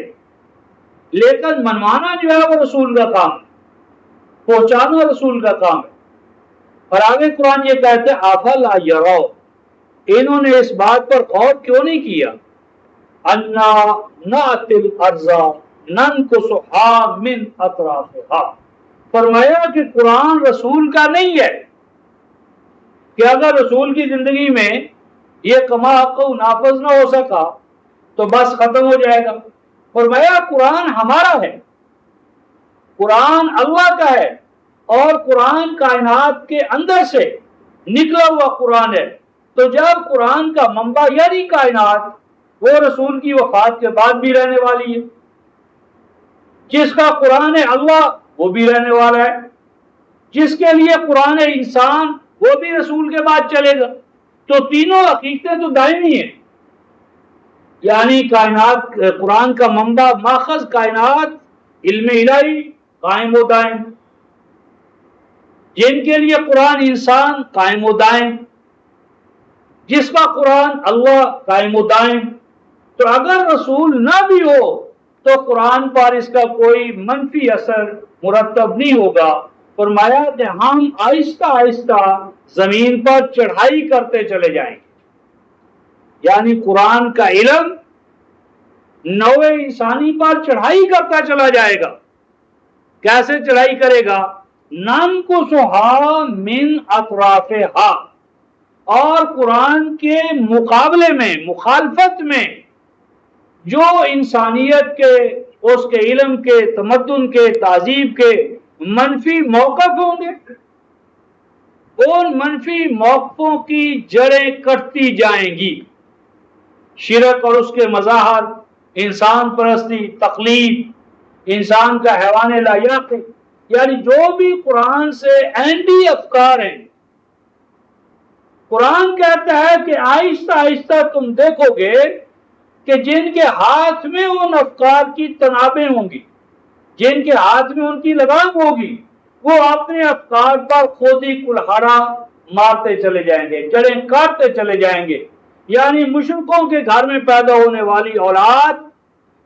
لیکن منوانا جو ہے وہ رسول کا کام ہے، پہنچانا رسول کا کام ہے۔ اور آگے قرآن یہ کہتے ہیں افلا یرو، انہوں نے اس بات پر غور کیوں نہیں کیا، انا نأتی الارض ننقصها من اطرافها، فرمایا کہ قرآن رسول کا نہیں ہے کہ اگر رسول کی زندگی میں یہ کما حق نافذ نہ ہو سکا تو بس ختم ہو جائے گا۔ فرمایا قرآن ہمارا ہے، قرآن اللہ کا ہے، اور قرآن کائنات کے اندر سے نکلا ہوا قرآن ہے۔ تو جب قرآن کا منبع یعنی کائنات وہ رسول کی وفات کے بعد بھی رہنے والی ہے، جس کا قرآن ہے اللہ وہ بھی رہنے والا ہے، جس کے لیے قرآن ہے انسان وہ بھی رسول کے بعد چلے گا، تو تینوں حقیقتیں تو دائمی ہیں۔ یعنی کائنات قرآن کا منبع ماخذ کائنات علم الہی قائم و دائم، جن کے لیے قرآن انسان قائم و دائم، جس کا قرآن اللہ قائم و دائم۔ تو اگر رسول نہ بھی ہو تو قرآن پر اس کا کوئی منفی اثر مرتب نہیں ہوگا۔ فرمایا کہ ہم آہستہ آہستہ زمین پر چڑھائی کرتے چلے جائیں گے، یعنی قرآن کا علم نوع انسانی پر چڑھائی کرتا چلا جائے گا۔ کیسے چڑھائی کرے گا؟ ننقصها من اطرافها، اور قرآن کے مقابلے میں مخالفت میں جو انسانیت کے اس کے علم کے تمدن کے تہذیب کے منفی موقف ہوں گے، ان منفی موقفوں کی جڑیں کٹتی جائیں گی۔ شرک اور اس کے مظاہر، انسان پرستی، تقلید، انسان کا حیوان لایق، یعنی جو بھی قرآن سے اینٹی افکار ہیں، قرآن کہتا ہے کہ آہستہ آہستہ تم دیکھو گے کہ جن کے ہاتھ میں ان افکار کی تنابیں ہوں گی، جن کے ہاتھ میں ان کی لگام ہوگی، وہ اپنے افکار پر خود ہی کلہاڑا مارتے چلے جائیں گے، جڑیں کاٹتے چلے جائیں گے۔ یعنی مشرکوں کے گھر میں پیدا ہونے والی اولاد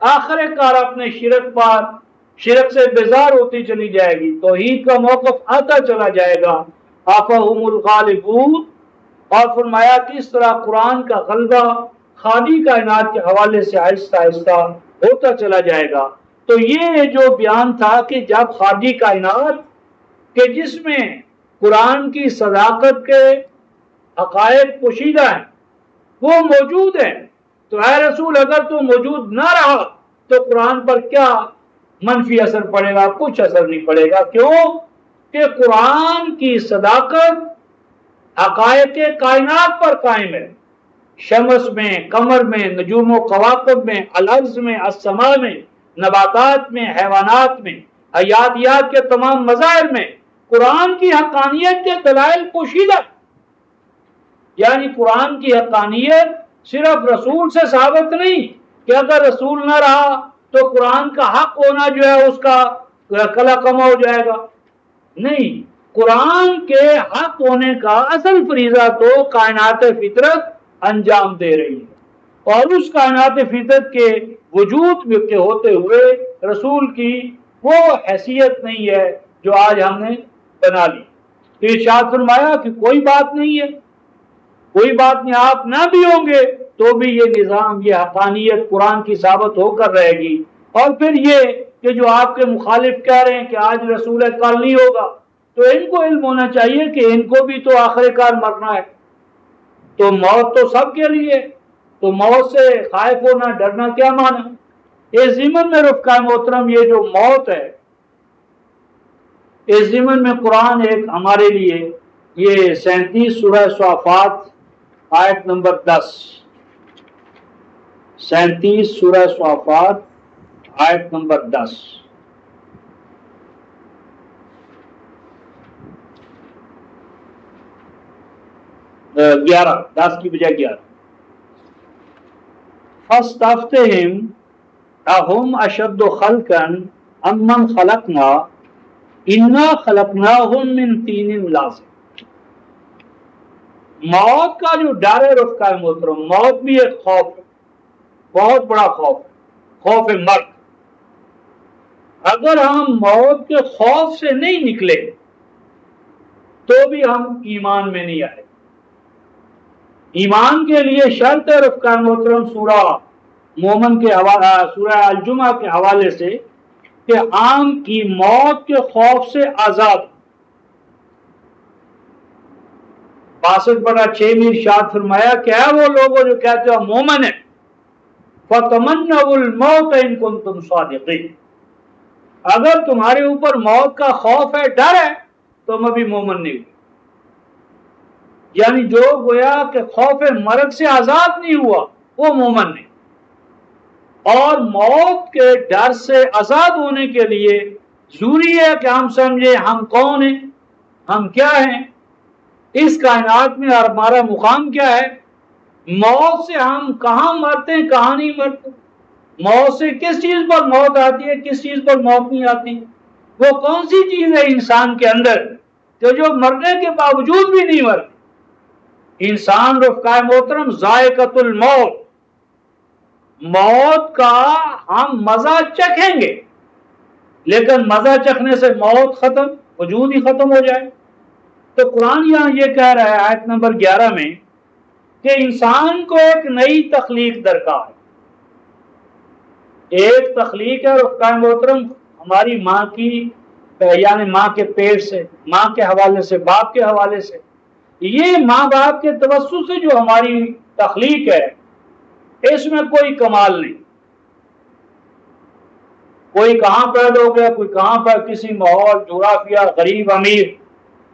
آخر کار اپنے شرک سے بیزار ہوتی چلی جائے گی، توحید کا موقف آتا چلا جائے گا۔ آفہم الغالبون، اور فرمایا کس طرح قرآن کا غلبہ خالی کائنات کے حوالے سے آہستہ آہستہ ہوتا چلا جائے گا۔ تو یہ جو بیان تھا کہ جب خارجی کائنات کہ جس میں قرآن کی صداقت کے حقائق پوشیدہ ہیں وہ موجود ہیں، تو اے رسول اگر تو موجود نہ رہا تو قرآن پر کیا منفی اثر پڑے گا؟ کچھ اثر نہیں پڑے گا۔ کیوں کہ قرآن کی صداقت حقائق کائنات پر قائم ہے، شمس میں، قمر میں، نجوم و کواکب میں، الارض میں، السماء میں، نباتات میں، حیوانات میں، حیاتیات کے تمام مظاہر میں قرآن کی حقانیت کے دلائل پوشیدہ۔ یعنی قرآن کی حقانیت صرف رسول سے ثابت نہیں کہ اگر رسول نہ رہا تو قرآن کا حق ہونا جو ہے اس کا کلا کما ہو جائے گا، نہیں، قرآن کے حق ہونے کا اصل فریضہ تو کائنات فطرت انجام دے رہی ہے، اور اس کائنات فطرت کے وجود کے ہوتے ہوئے رسول کی وہ حیثیت نہیں ہے جو آج ہم نے بنا لی۔ تو ارشاد فرمایا کہ کوئی بات نہیں ہے، کوئی بات نہیں، آپ نہ بھی ہوں گے تو بھی یہ نظام، یہ حقانیت قرآن کی ثابت ہو کر رہے گی۔ اور پھر یہ کہ جو آپ کے مخالف کہہ رہے ہیں کہ آج رسول ہے کل نہیں ہوگا، تو ان کو علم ہونا چاہیے کہ ان کو بھی تو آخر کار مرنا ہے، تو موت تو سب کے لیے، تو موت سے خائف ہونا ڈرنا کیا مانا؟ اس ضمن میں رفقائے محترم یہ جو موت ہے، اس ضمن میں قرآن ایک ہمارے لیے یہ 37 سورہ صافات آیت نمبر 10، 37 سورہ صافات آیت نمبر 10، 11، 10 کی بجائے 11۔ فَاسْتَفْتِهِمْ أَهُمْ أَشَدُّ خَلْقًا امن خلقنا انا خلقناہم من طین لازب. موت کا جو ڈر ہے رفقہ محترم، موت بھی ایک خوف ہے، بہت بڑا خوف ہے، خوف مرگ. اگر ہم موت کے خوف سے نہیں نکلے تو بھی ہم ایمان میں نہیں آئے. ایمان کے لیے شرط ہے رفقہ محترم سورہ مومن کے حوالے، سورہ الجمعہ کے حوالے سے، کہ ہم کی موت کے خوف سے آزاد. 62/6 میں ارشاد فرمایا کہ ہے وہ لوگوں جو کہتے ہیں مومن ہیں، فَتَمَنَّوُا الْمَوْتَ إِن كُنتُمْ صَادِقِينَ، اگر تمہارے اوپر موت کا خوف ہے، ڈر ہے، تو میں بھی مومن نہیں ہوں. یعنی جو گویا کہ خوف مرگ سے آزاد نہیں ہوا وہ مومن نہیں. اور موت کے ڈر سے آزاد ہونے کے لیے ضروری ہے کہ ہم سمجھیں ہم کون ہیں، ہم کیا ہیں، اس کائنات میں ہمارا مقام کیا ہے، موت سے ہم کہاں مرتے ہیں کہاں نہیں مرتے، موت سے کس چیز پر موت آتی ہے کس چیز پر موت نہیں آتی، وہ کون سی چیز ہے انسان کے اندر جو مرنے کے باوجود بھی نہیں مرتی. انسان رفقائے محترم ذائقۃ الموت، موت کا ہم مزہ چکھیں گے لیکن مزہ چکھنے سے موت ختم، وجود ہی ختم ہو جائے. تو قرآن یہاں یہ کہہ رہا ہے آیت نمبر 11 میں کہ انسان کو ایک نئی تخلیق درکار ہے. ایک تخلیق ہے رفقائے محترم ہماری ماں کی، یعنی ماں کے پیٹ سے، ماں کے حوالے سے، باپ کے حوالے سے. یہ ماں باپ کے توسط سے جو ہماری تخلیق ہے اس میں کوئی کمال نہیں. کوئی کہاں پیدا ہو گیا، کوئی کہاں پر، کسی ماحول، جغرافیہ، غریب امیر،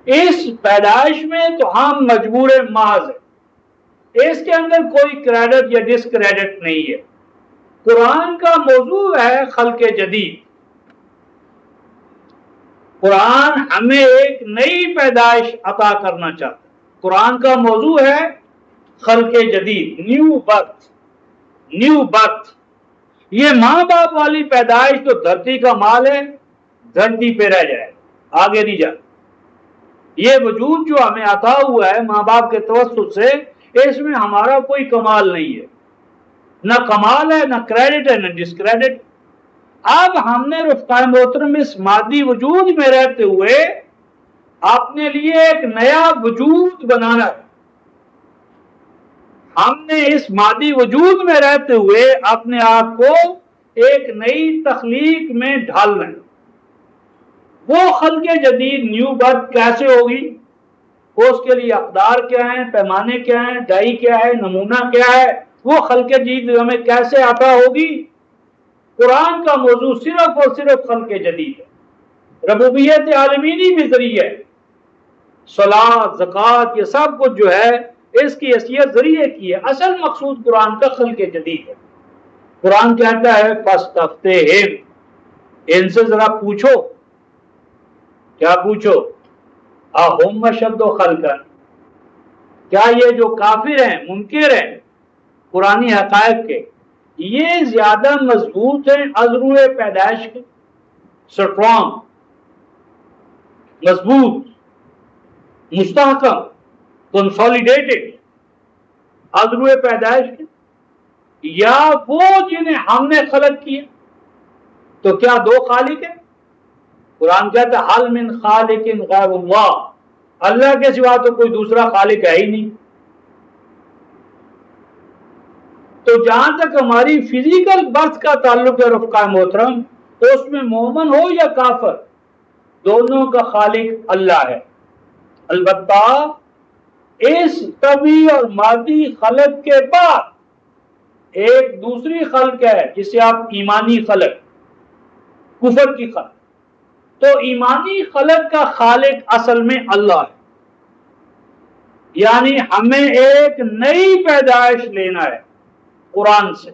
اس پیدائش میں تو ہم مجبور محض ہیں. اس کے اندر کوئی کریڈٹ یا ڈس کریڈٹ نہیں ہے. قرآن کا موضوع ہے خلق جدید. قرآن ہمیں ایک نئی پیدائش عطا کرنا چاہتا ہے. قرآن کا موضوع ہے خلق جدید، نیو برتھ. نیو برتھ، یہ ماں باپ والی پیدائش تو دھرتی کا مال ہے، دھرتی پہ رہ جائے، آگے نہیں جاتا. یہ وجود جو ہمیں عطا ہوا ہے ماں باپ کے توسط سے، اس میں ہمارا کوئی کمال نہیں ہے، نہ کمال ہے، نہ کریڈٹ ہے، نہ ڈسکریڈٹ. اب ہم نے رفقائے محترم اس مادی وجود میں رہتے ہوئے اپنے لیے ایک نیا وجود بنانا ہے. ہم نے اس مادی وجود میں رہتے ہوئے اپنے آپ کو ایک نئی تخلیق میں ڈھالنا ہے. وہ خلق جدید نیو برتھ کیسے ہوگی، اس کے لیے اقدار کیا ہیں، پیمانے کیا ہیں، ڈائی کیا ہے، نمونہ کیا ہے، وہ خلق جدید ہمیں کیسے عطا ہوگی. قرآن کا موضوع صرف اور صرف خلق جدید ہے. ربوبیت عالمینی بھی ذریعہ ہے، صلاۃ، زکوٰۃ، یہ سب کچھ جو ہے اس کی حیثیت ذریعے کی ہے. اصل مقصود قرآن کا خلق جدید ہے. قرآن کہتا ہے فاستفتہم، ان سے ذرا پوچھو. کیا پوچھو؟ اہم اشد خلقا، کیا یہ جو کافر ہیں، منکر ہیں قرآنی حقائق کے، یہ زیادہ مضبوط ہیں عذرو پیدائش کے، سٹرانگ، مضبوط، مستحکم، کنسالیڈیٹڈ عذرو پیدائش کے، یا وہ جنہیں ہم نے خلق کیا؟ تو کیا دو خالق ہیں؟ قرآن کہتا ہے حل من خالق غیر اللہ، اللہ کے سوا تو کوئی دوسرا خالق ہے ہی نہیں. تو جہاں تک ہماری فزیکل برتھ کا تعلق ہے رفقائے محترم، تو اس میں مومن ہو یا کافر، دونوں کا خالق اللہ ہے. البتہ اس طبعی اور مادی خلق کے بعد ایک دوسری خلق ہے جسے آپ ایمانی خلق، کفر کی خلق. تو ایمانی خلق کا خالق اصل میں اللہ ہے. یعنی ہمیں ایک نئی پیدائش لینا ہے قرآن سے،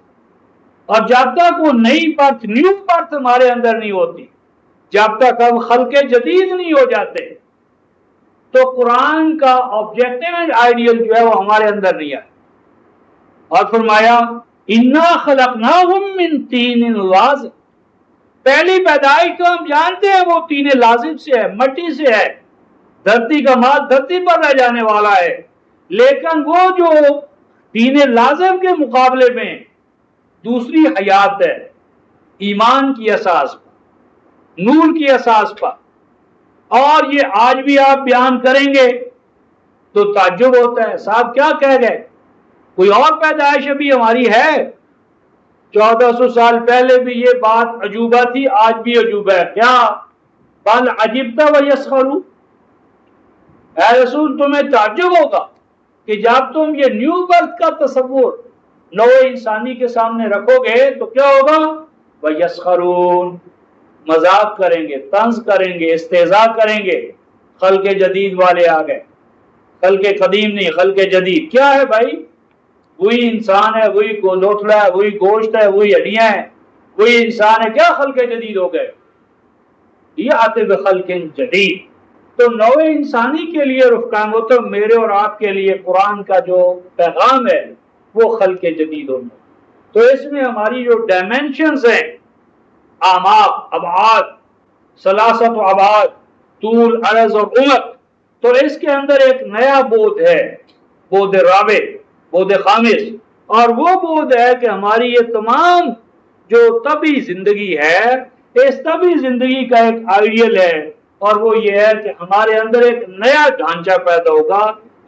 اور جب تک وہ نئی برتھ، نیو برتھ ہمارے اندر نہیں ہوتی، جب تک ہم خلق جدید نہیں ہو جاتے، تو قرآن کا آبجیکٹو اینڈ آئیڈیل جو ہے وہ ہمارے اندر نہیں آئے. اور فرمایا انا خلقناہم من طین لازب، پہلی پیدائش تو ہم جانتے ہیں وہ تین لازم سے ہے، مٹی سے ہے، دھرتی کا مال دھرتی پر رہ جانے والا ہے، لیکن وہ جو تین لازم کے مقابلے میں دوسری حیات ہے، ایمان کی اساس پر، نور کی اساس پر، اور یہ آج بھی آپ بیان کریں گے تو تعجب ہوتا ہے، صاحب کیا کہہ گئے؟ کوئی اور پیدائش ابھی ہماری ہے؟ 1400 سال پہلے بھی یہ بات عجوبہ تھی، آج بھی عجوبہ ہے کیا؟ بل عجبت و یسخرون، اے رسول تمہیں تعجب ہوگا کہ جب تم یہ نیو برتھ کا تصور نو انسانی کے سامنے رکھو گے تو کیا ہوگا؟ وَيَسْخَرُونَ، مذاق کریں گے، طنز کریں گے، استہزاء کریں گے۔ خلق جدید والے آ گئے، خلق قدیم نہیں، خلق جدید کیا ہے بھائی؟ وہی انسان ہے، وہی لوتھڑا ہے، وہی گوشت ہے، وہی ہڈیاں ہیں، وہی انسان ہے، کیا خلق جدید ہو گئے؟ یہ آتے بخلق جدید۔ تو نو انسانی کے لیے رفقا محترم، میرے اور آپ کے لیے قرآن کا جو پیغام ہے وہ خلق جدید ہونا۔ تو اس میں ہماری جو ڈائمینشنز ہیں، اعماق، ابعاد، ثلاثت و ابعاد، طول، عرض اور عمق، تو اس کے اندر ایک نیا بود ہے، بود رابع، بود خامس، اور وہ بود ہے کہ ہماری یہ تمام جو طبعی زندگی ہے، اس طبعی زندگی کا ایک آئیڈیل ہے، اور وہ یہ ہے کہ ہمارے اندر ایک نیا ڈھانچہ پیدا ہوگا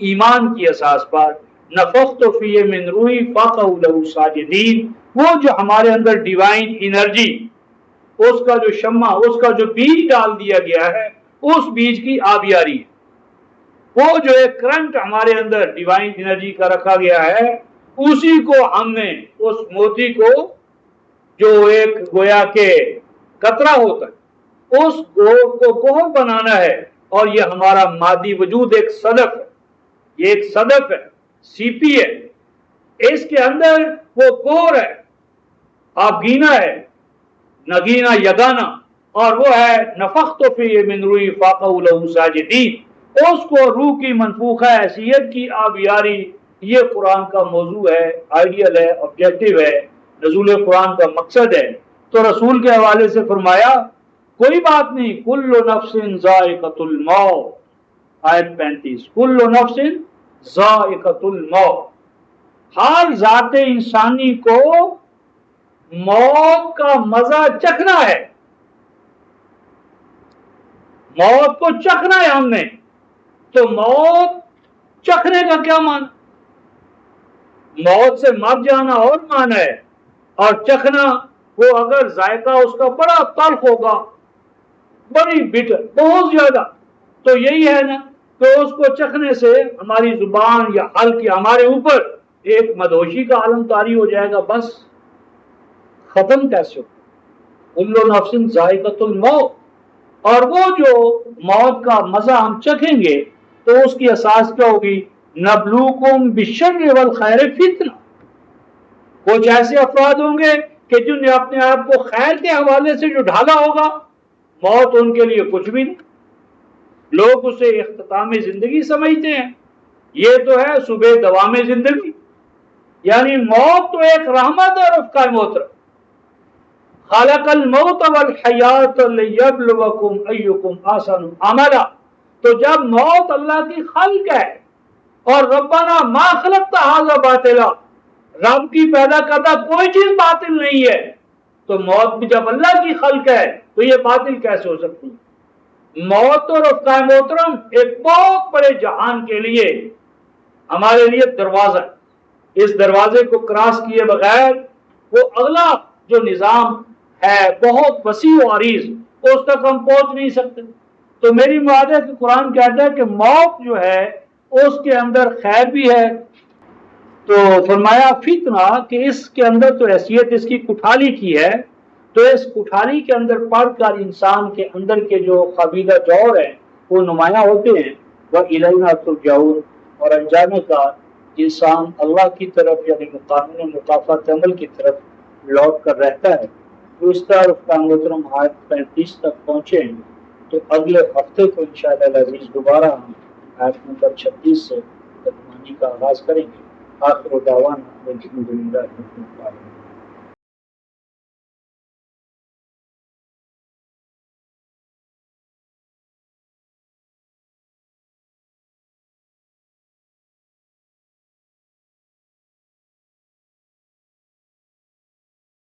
ایمان کی اساس پر۔ نفخت فیہ من روحی فقعوا لہ ساجدین، وہ جو ہمارے اندر ڈیوائن انرجی، اس کا جو شمع، اس کا جو بیج ڈال دیا گیا ہے، اس بیج کی آبیاری ہے، وہ جو ایک کرنٹ ہمارے اندر ڈیوائن انرجی کا رکھا گیا ہے، اسی کو ہم نے اس موتی کو جو ایک گویا کے قطرہ ہوتا ہے اس گوہر کو گوہر بنانا ہے، اور یہ ہمارا مادی وجود ایک صدف ہے، یہ ایک صدف ہے، سی پی ہے، اس کے اندر وہ گوہر ہے، آبگینا ہے، نگینا یگانا، اور وہ ہے نفخت فیہ من روحی فقعوا لہ ساجدین، اس کو روح کی منفوخہ حیثیت کی آبیاری، یہ قرآن کا موضوع ہے، آئیڈیل ہے، آبجیکٹو ہے، نزول قرآن کا مقصد ہے۔ تو رسول کے حوالے سے فرمایا کوئی بات نہیں، کل نفس ذائقۃ الموت، آیت 35، کل نفس ذائقۃ الموت، ہر ذات انسانی کو موت کا مزہ چکھنا ہے، موت کو چکھنا ہے ہم نے۔ تو موت چکھنے کا کیا معنی؟ موت سے مر جانا اور معنی ہے، اور چکھنا وہ اگر ذائقہ اس کا بڑا تلخ ہوگا، بڑی بٹر، بہت زیادہ، تو یہی ہے نا کہ اس کو چکھنے سے ہماری زبان یا حلق یا ہمارے اوپر ایک مدہوشی کا عالم طاری ہو جائے گا، بس ختم کیسے ہو؟ کل نفس ذائقۃ الموت، اور وہ جو موت کا مزہ ہم چکھیں گے تو اس کی اساس کیا ہوگی؟ نبلوکم بالشر والخیر فتنہ، کچھ ایسے افراد ہوں گے کہ جن نے اپنے آپ کو خیر کے حوالے سے جو ڈھالا ہوگا، موت ان کے لیے کچھ بھی نہیں، لوگ اسے اختتام زندگی سمجھتے ہیں، یہ تو ہے صبح دوام زندگی، یعنی موت تو ایک رحمت ہے رفقا محترم۔ خلق الموت والحیات لیبلوکم ایکم احسن عملا، تو جب موت اللہ کی خلق ہے، اور ربنا ما خلقت ھذا باطلا، رب کی پیدا کردہ کوئی چیز باطل نہیں ہے، تو موت بھی جب اللہ کی خلق ہے تو یہ باطل کیسے ہو سکتی ہے؟ موت تو رفقا محترم ایک بہت بڑے جہان کے لیے ہمارے لیے دروازہ ہے، اس دروازے کو کراس کیے بغیر وہ اگلا جو نظام ہے بہت وسیع و عریض، اس تک ہم پہنچ نہیں سکتے۔ تو میری مراد ہے کہ قرآن کہتا ہے کہ موت جو ہے اس کے اندر خیر بھی ہے، تو فرمایا فتنہ کہ اس کے اندر تو حیثیت اس کی کٹھالی کی ہے، تو اس کٹھالی کے اندر پڑھ کر انسان کے اندر کے جو قبیلہ جوہر ہیں وہ نمایاں ہوتے ہیں، وَإِلَيْنَا تُرْجَعُونَ، اور انجام کا انسان اللہ کی طرف یعنی قانون مکافات عمل کی طرف لوٹ کر رہتا ہے۔ تو اس طرف کا محترم آیت 35 تک پہنچے ہیں، تو اگلے ہفتے کو انشاءاللہ العزیز دوبارہ ہم آیت نمبر 36 سے ترجمانی کا آغاز کریں گے۔ آخر دعوانا الحمدللہ رب العالمین۔